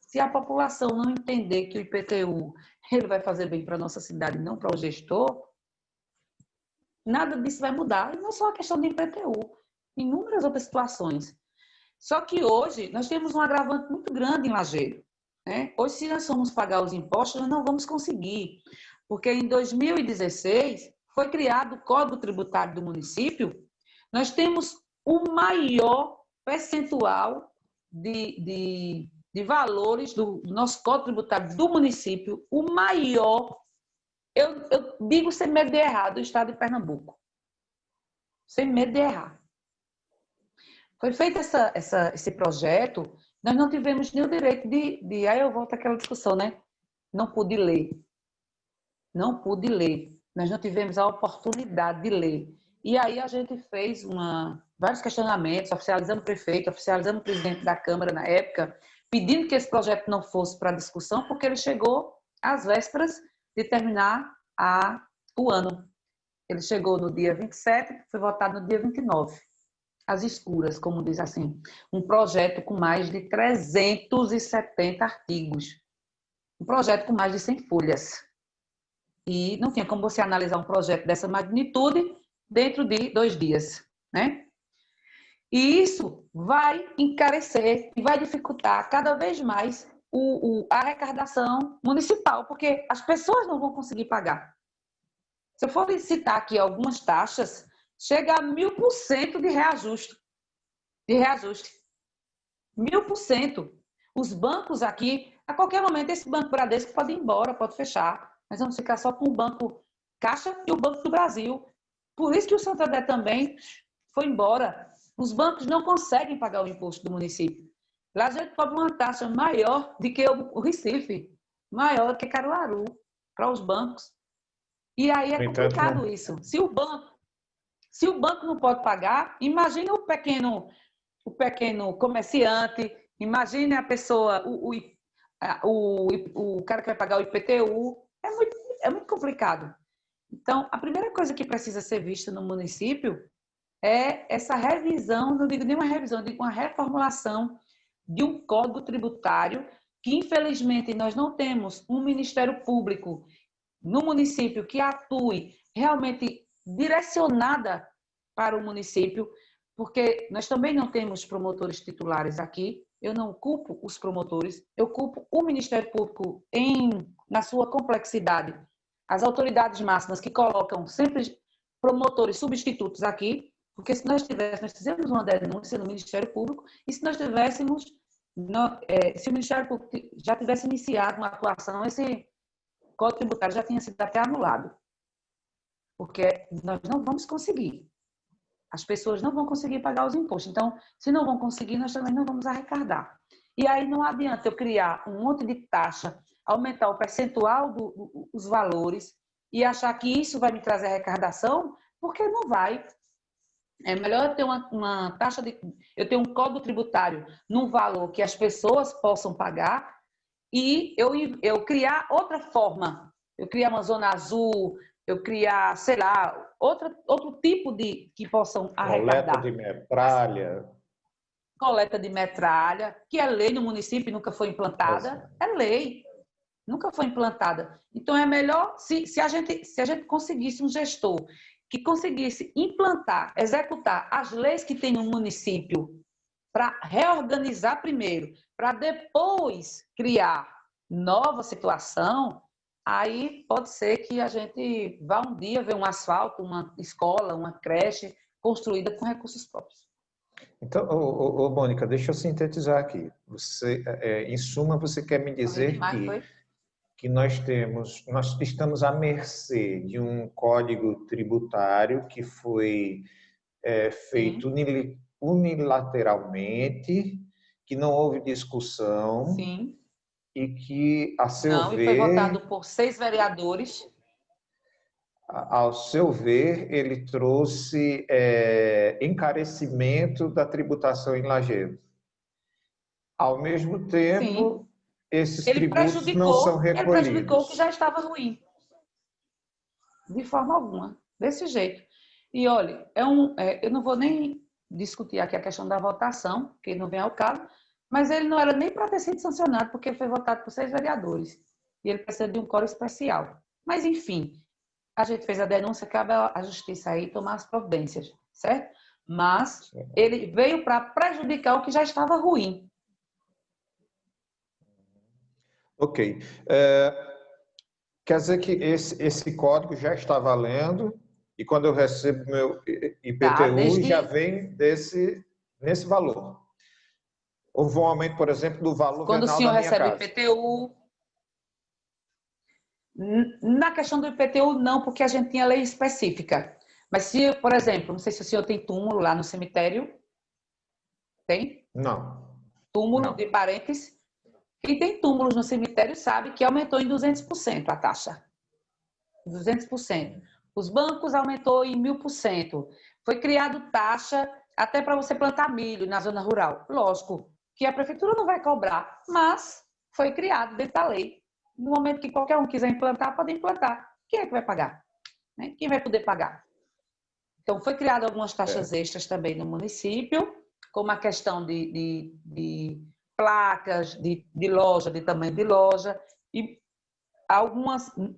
Se a população não entender que o IPTU ele vai fazer bem para a nossa cidade, não para o gestor, nada disso vai mudar. E não só a questão do IPTU, inúmeras outras situações. Só que hoje nós temos um agravante muito grande em Lajeado. Né? Hoje, se nós formos pagar os impostos, nós não vamos conseguir. Porque em 2016 foi criado o Código Tributário do município. Nós temos o maior percentual de valores do nosso Código Tributário do município, o maior, eu digo sem medo de errar, do estado de Pernambuco. Sem medo de errar. Foi feito esse projeto, nós não tivemos nem o direito de... Aí eu volto àquela discussão, né? Não pude ler. Não pude ler. Nós não tivemos a oportunidade de ler. E aí a gente fez vários questionamentos, oficializando o prefeito, oficializando o presidente da Câmara na época, pedindo que esse projeto não fosse para discussão, porque ele chegou às vésperas de terminar o ano. Ele chegou no dia 27, foi votado no dia 29. Às escuras, como diz assim. Um projeto com mais de 370 artigos. Um projeto com mais de 100 folhas. E não tinha como você analisar um projeto dessa magnitude dentro de 2 dias, né? E isso vai encarecer e vai dificultar cada vez mais a arrecadação municipal, porque as pessoas não vão conseguir pagar. Se eu for citar aqui algumas taxas, chega a 1000% de reajuste. 1000%. Os bancos aqui, a qualquer momento, esse Banco Bradesco pode ir embora, pode fechar. Nós vamos ficar só com o Banco Caixa e o Banco do Brasil. Por isso que o Santander também foi embora. Os bancos não conseguem pagar o imposto do município. Lá a gente cobra uma taxa maior do que o Recife, maior do que Caruaru, para os bancos. E aí é complicado isso. Se o banco não pode pagar, imagine o pequeno comerciante, imagine a pessoa, o cara que vai pagar o IPTU. É muito complicado. Então, a primeira coisa que precisa ser vista no município é essa revisão, não digo nem uma revisão, digo uma reformulação de um código tributário que, infelizmente, nós não temos um Ministério Público no município que atue realmente direcionada para o município, porque nós também não temos promotores titulares aqui. Eu não culpo os promotores, eu culpo o Ministério Público na sua complexidade. As autoridades máximas que colocam sempre promotores substitutos aqui, porque se nós fizemos uma denúncia no Ministério Público, e se nós tivéssemos, se o Ministério Público já tivesse iniciado uma atuação, esse Código Tributário já tinha sido até anulado. Porque nós não vamos conseguir. As pessoas não vão conseguir pagar os impostos. Então, se não vão conseguir, nós também não vamos arrecadar. E aí não adianta eu criar um monte de taxa, aumentar o percentual dos valores e achar que isso vai me trazer arrecadação, porque não vai. É melhor eu ter uma taxa eu ter um código tributário num valor que as pessoas possam pagar e eu criar outra forma. Eu criar uma zona azul, eu criar, sei lá, outro tipo de que possam arrecadar. Coleta de metralha. Coleta de metralha, que é lei no município, nunca foi implantada. É lei, nunca foi implantada. Então, é melhor se a gente conseguisse um gestor que conseguisse implantar, executar as leis que tem no município para reorganizar primeiro, para depois criar nova situação, aí pode ser que a gente vá um dia ver um asfalto, uma escola, uma creche construída com recursos próprios. Então, Mônica, deixa eu sintetizar aqui. Você, em suma, você quer me dizer que nós estamos à mercê de um código tributário que foi feito Sim, unilateralmente, que não houve discussão sim. e que, Não, e foi votado por 6 vereadores. ao seu ver, ele trouxe encarecimento da tributação em Lajeado. Ao mesmo Sim. tempo, esses tributos não são Ele prejudicou o que recolhidos. já estava ruim, de forma alguma, desse jeito. E olha, eu não vou nem discutir aqui a questão da votação, que não vem ao caso, mas ele não era nem para ter sido sancionado, porque ele foi votado por 6 vereadores. E ele precisa de um quórum especial. Mas, enfim, a gente fez a denúncia, cabe à justiça aí tomar as providências, certo? Mas ele veio para prejudicar o que já estava ruim. Ok. Quer dizer que esse código já está valendo e quando eu recebo meu Tá? IPTU já Desde vem nesse valor. Houve um aumento, por exemplo, do valor quando o venal senhor da minha recebe casa. IPTU. Na questão do IPTU, não, porque a gente tinha lei específica. Mas se, por exemplo, não sei se o senhor tem túmulo lá no cemitério, tem? Não, Túmulo de não. parentes. Quem tem túmulos no cemitério sabe que aumentou em 200% a taxa. 200%. Os bancos aumentou em 1000%. Foi criado taxa até para você plantar milho na zona rural. Lógico que a prefeitura não vai cobrar, mas foi criado dentro da lei. No momento que qualquer um quiser implantar, pode implantar. Quem é que vai pagar? Né? Quem vai poder pagar? Então, foi criado algumas taxas É. extras também no município, como a questão de placas, de loja, de tamanho de loja, e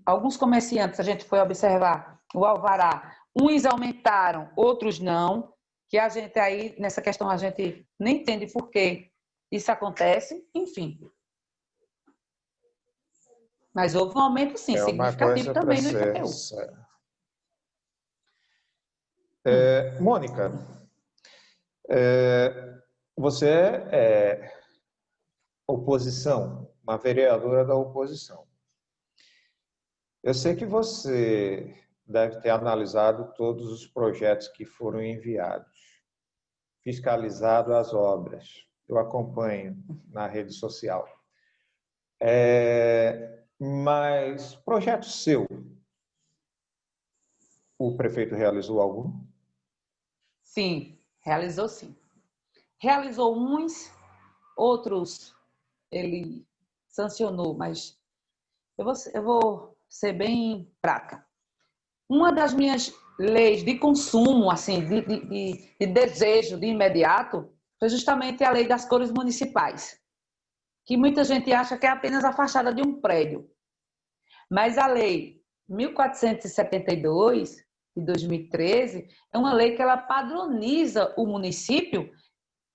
alguns comerciantes, a gente foi observar o alvará, uns aumentaram, outros não, que a gente aí, nessa questão, a gente nem entende por que isso acontece, enfim. Mas houve um aumento, sim, É uma significativo coisa para também no ser. IPTU. Mônica, você é oposição, uma vereadora da oposição. Eu sei que você deve ter analisado todos os projetos que foram enviados, fiscalizado as obras. Eu acompanho na rede social. Mas projeto seu, o prefeito realizou algum? Sim, realizou sim. Realizou uns, outros ele sancionou, mas eu vou ser bem prática. Uma das minhas leis de consumo, assim, de desejo de imediato, foi justamente a lei das cores municipais, que muita gente acha que é apenas a fachada de um prédio. Mas a lei 1472, de 2013, é uma lei que ela padroniza o município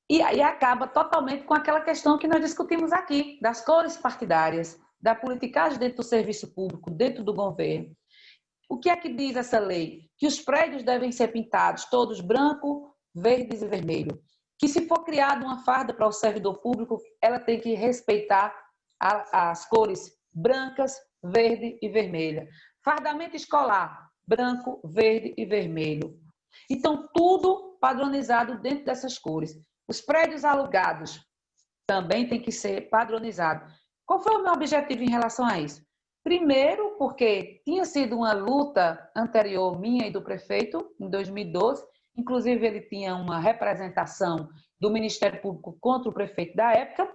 e aí acaba totalmente com aquela questão que nós discutimos aqui, das cores partidárias, da politicagem dentro do serviço público, dentro do governo. O que é que diz essa lei? Que os prédios devem ser pintados todos branco, verdes e vermelho. Que se for criada uma farda para o servidor público, ela tem que respeitar as cores brancas, verde e vermelha. Fardamento escolar, branco, verde e vermelho. Então, tudo padronizado dentro dessas cores. Os prédios alugados também tem que ser padronizados. Qual foi o meu objetivo em relação a isso? Primeiro, porque tinha sido uma luta anterior minha e do prefeito, em 2012, inclusive ele tinha uma representação do Ministério Público contra o prefeito da época,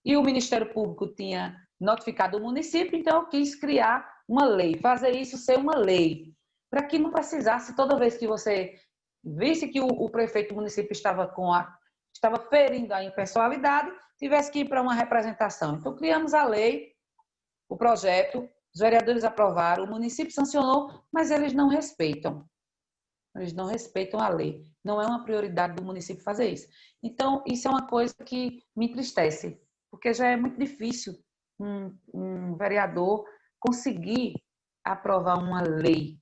e o Ministério Público tinha notificado o município, então eu quis criar uma lei, fazer isso ser uma lei, para que não precisasse, toda vez que você visse que o prefeito do município estava ferindo a impessoalidade, tivesse que ir para uma representação. Então, criamos a lei, o projeto, os vereadores aprovaram, o município sancionou, mas eles não respeitam. Eles não respeitam a lei. Não é uma prioridade do município fazer isso. Então, isso é uma coisa que me entristece, porque já é muito difícil um vereador conseguir aprovar uma lei,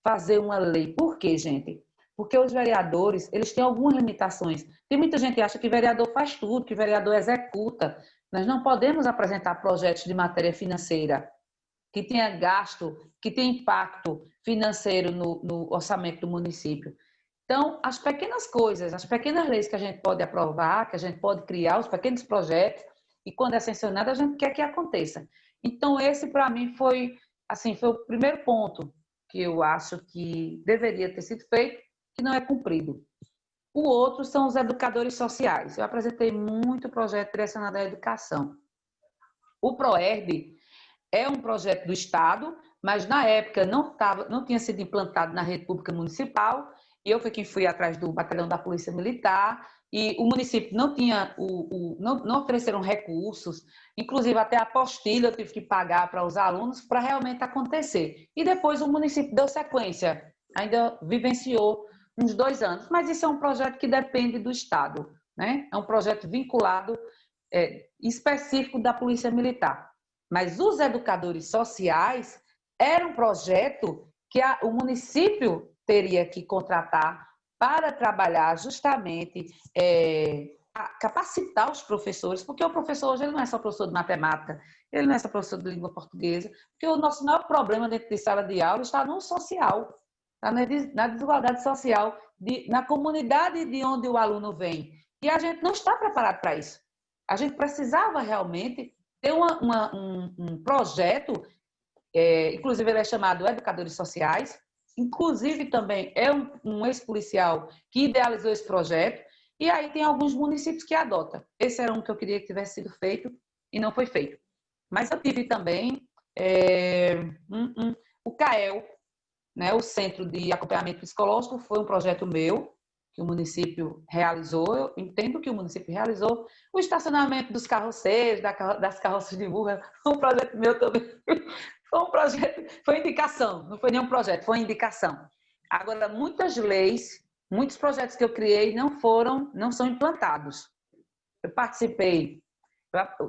fazer uma lei. Por quê, gente? Porque os vereadores, eles têm algumas limitações. Tem muita gente que acha que vereador faz tudo, que vereador executa. Nós não podemos apresentar projetos de matéria financeira. que tenha gasto, que tenha impacto financeiro no orçamento do município. Então, as pequenas coisas, as pequenas leis que a gente pode aprovar, que a gente pode criar, os pequenos projetos, e quando é sancionado, a gente quer que aconteça. Então, esse, para mim, foi o primeiro ponto que eu acho que deveria ter sido feito, que não é cumprido. O outro são os educadores sociais. Eu apresentei muito projeto direcionado à educação. O ProERD é um projeto do Estado, mas na época não tinha sido implantado na rede pública municipal, e eu fui quem fui atrás do batalhão da Polícia Militar, e o município não tinha, não ofereceram recursos, inclusive até a apostila eu tive que pagar para os alunos para realmente acontecer. E depois o município deu sequência, ainda vivenciou uns 2 anos, mas isso é um projeto que depende do Estado, né? É um projeto vinculado, específico da Polícia Militar. Mas os educadores sociais era um projeto que o município teria que contratar para trabalhar justamente, capacitar os professores, porque o professor hoje ele não é só professor de matemática, ele não é só professor de língua portuguesa, porque o nosso maior problema dentro de sala de aula está no social, está na desigualdade social, na comunidade de onde o aluno vem. E a gente não está preparado para isso. A gente precisava realmente ter um projeto, inclusive ele é chamado Educadores Sociais, inclusive também é um ex-policial que idealizou esse projeto, e aí tem alguns municípios que adotam. Esse era um que eu queria que tivesse sido feito e não foi feito. Mas eu tive também o CAEL, né, o Centro de Acompanhamento Psicológico, foi um projeto meu, que o município realizou, eu entendo que o município realizou, o estacionamento dos carroceiros, das carroças de burro, foi um projeto meu também. Foi um projeto, foi indicação, não foi nenhum projeto, foi indicação. Agora, muitas leis, muitos projetos que eu criei não são implantados. Eu participei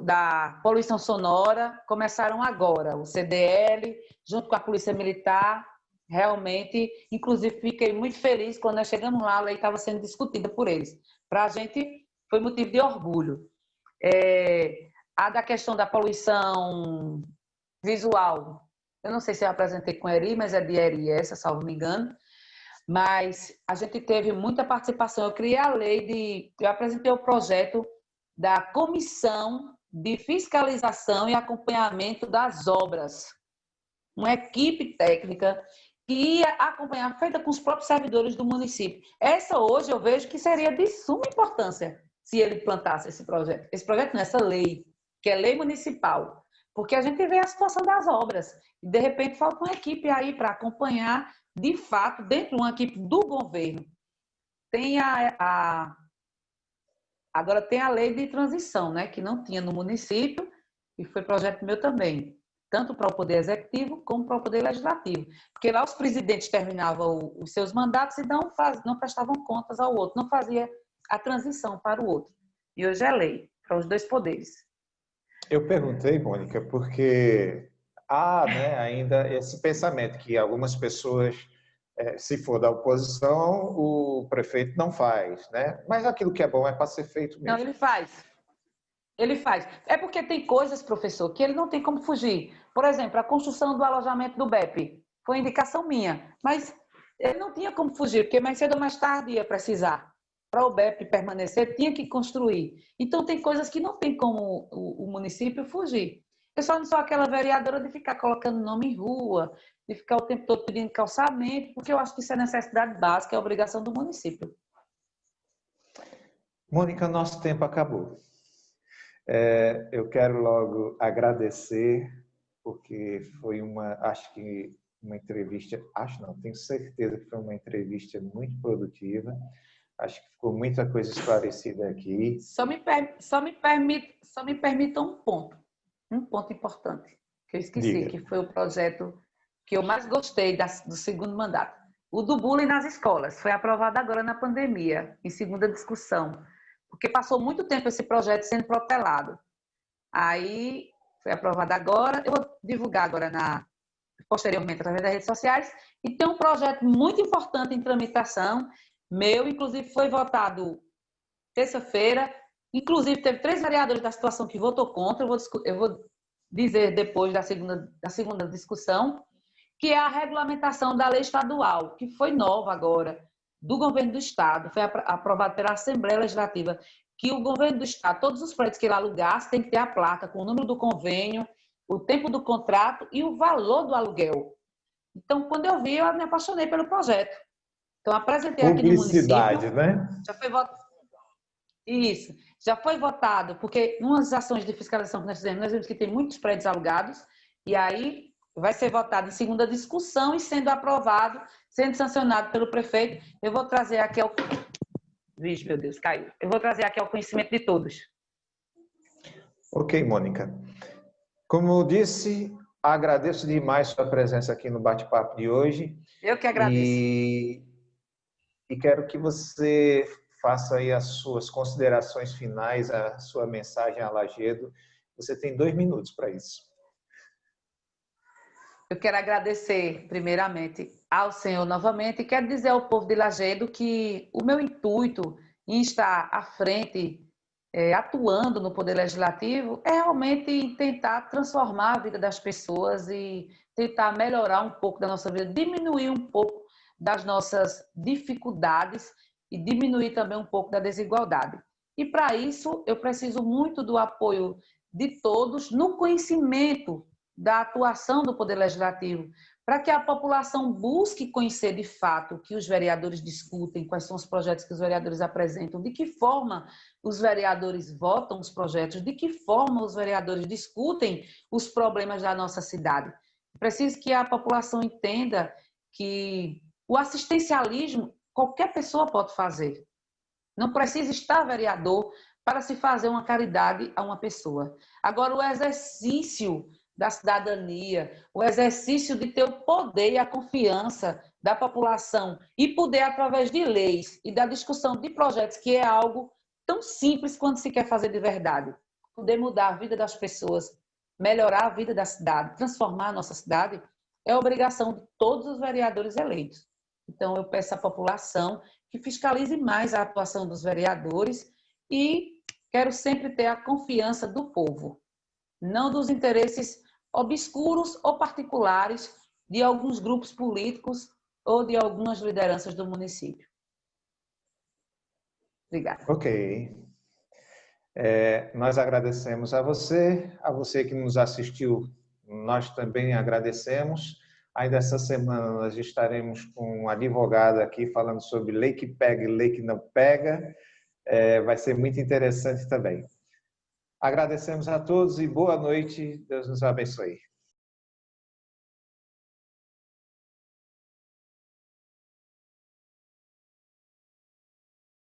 da poluição sonora, começaram agora, o CDL, junto com a Polícia Militar, realmente, inclusive fiquei muito feliz quando nós chegamos lá, a lei estava sendo discutida por eles. Para a gente foi motivo de orgulho. A da questão da poluição visual, eu não sei se eu apresentei com a Eri, mas é de Eri essa, salvo me engano, mas a gente teve muita participação. Eu criei a lei eu apresentei o projeto da Comissão de Fiscalização e Acompanhamento das Obras, uma equipe técnica que ia acompanhar, feita com os próprios servidores do município. Essa hoje eu vejo que seria de suma importância se ele implantasse esse projeto. Esse projeto não, essa lei, que é lei municipal, porque a gente vê a situação das obras e de repente falta uma equipe aí para acompanhar de fato dentro de uma equipe do governo. Tem agora tem a lei de transição, né, que não tinha no município e foi projeto meu também, tanto para o Poder Executivo como para o Poder Legislativo. Porque lá os presidentes terminavam os seus mandatos e não prestavam contas ao outro, não fazia a transição para o outro. E hoje é lei para os 2 poderes. Eu perguntei, Mônica, porque há, né, ainda esse pensamento que algumas pessoas, se for da oposição, o prefeito não faz, né? Mas aquilo que é bom é para ser feito mesmo. Não, ele faz. Ele faz. É porque tem coisas, professor, que ele não tem como fugir. Por exemplo, a construção do alojamento do BEP foi indicação minha, mas ele não tinha como fugir, porque mais cedo ou mais tarde ia precisar. Para o BEP permanecer, tinha que construir. Então, tem coisas que não tem como o município fugir. Eu só não sou aquela vereadora de ficar colocando nome em rua, de ficar o tempo todo pedindo calçamento, porque eu acho que isso é necessidade básica, é obrigação do município. Mônica, nosso tempo acabou. Eu quero logo agradecer, porque foi acho que uma entrevista, tenho certeza que foi uma entrevista muito produtiva. Acho que ficou muita coisa esclarecida aqui. Só me permita um ponto importante, que eu esqueci, Diga. que foi o projeto que eu mais gostei do segundo mandato. O do bullying nas escolas. Foi aprovado agora na pandemia, em segunda discussão, porque passou muito tempo esse projeto sendo protelado. Aí foi aprovado agora, eu vou divulgar agora posteriormente através das redes sociais, e tem um projeto muito importante em tramitação, meu, inclusive foi votado terça-feira, inclusive teve 3 vereadores da situação que votou contra, eu vou dizer depois da segunda discussão, que é a regulamentação da lei estadual, que foi nova agora, do governo do Estado, foi aprovada pela Assembleia Legislativa, que o governo do Estado, todos os prédios que ele alugasse, tem que ter a placa com o número do convênio, o tempo do contrato e o valor do aluguel. Então, quando eu vi, eu me apaixonei pelo projeto. Então, apresentei aqui no município. Publicidade, né? Já foi votado. Isso, já foi votado, porque nas ações de fiscalização que nós vimos que tem muitos prédios alugados, e aí vai ser votado em segunda discussão e sendo aprovado, sendo sancionado pelo prefeito. Eu vou trazer aqui ao... Vixe, meu Deus, caiu. Eu vou trazer aqui ao conhecimento de todos. Ok, Mônica. Como eu disse, agradeço demais sua presença aqui no bate-papo de hoje. Eu que agradeço. E quero que você faça aí as suas considerações finais, a sua mensagem a Lajedo. Você tem 2 minutos para isso. Eu quero agradecer, primeiramente, ao Senhor novamente e quero dizer ao povo de Lajedo que o meu intuito em estar à frente, atuando no Poder Legislativo, é realmente tentar transformar a vida das pessoas e tentar melhorar um pouco da nossa vida, diminuir um pouco das nossas dificuldades e diminuir também um pouco da desigualdade. E para isso, eu preciso muito do apoio de todos no conhecimento da atuação do Poder Legislativo, para que a população busque conhecer de fato o que os vereadores discutem, quais são os projetos que os vereadores apresentam, de que forma os vereadores votam os projetos, de que forma os vereadores discutem os problemas da nossa cidade. Preciso que a população entenda que o assistencialismo qualquer pessoa pode fazer. Não precisa estar vereador para se fazer uma caridade a uma pessoa. Agora, o exercício da cidadania, o exercício de ter o poder e a confiança da população e poder, através de leis e da discussão de projetos, que é algo tão simples quando se quer fazer de verdade, poder mudar a vida das pessoas, melhorar a vida da cidade, transformar a nossa cidade, é obrigação de todos os vereadores eleitos. Então, eu peço à população que fiscalize mais a atuação dos vereadores e quero sempre ter a confiança do povo, não dos interesses obscuros ou particulares de alguns grupos políticos ou de algumas lideranças do município. Obrigada. Ok. Nós agradecemos a você que nos assistiu, nós também agradecemos. Ainda essa semana nós estaremos com um advogado aqui falando sobre lei que pega e lei que não pega. Vai ser muito interessante também. Agradecemos a todos e boa noite. Deus nos abençoe.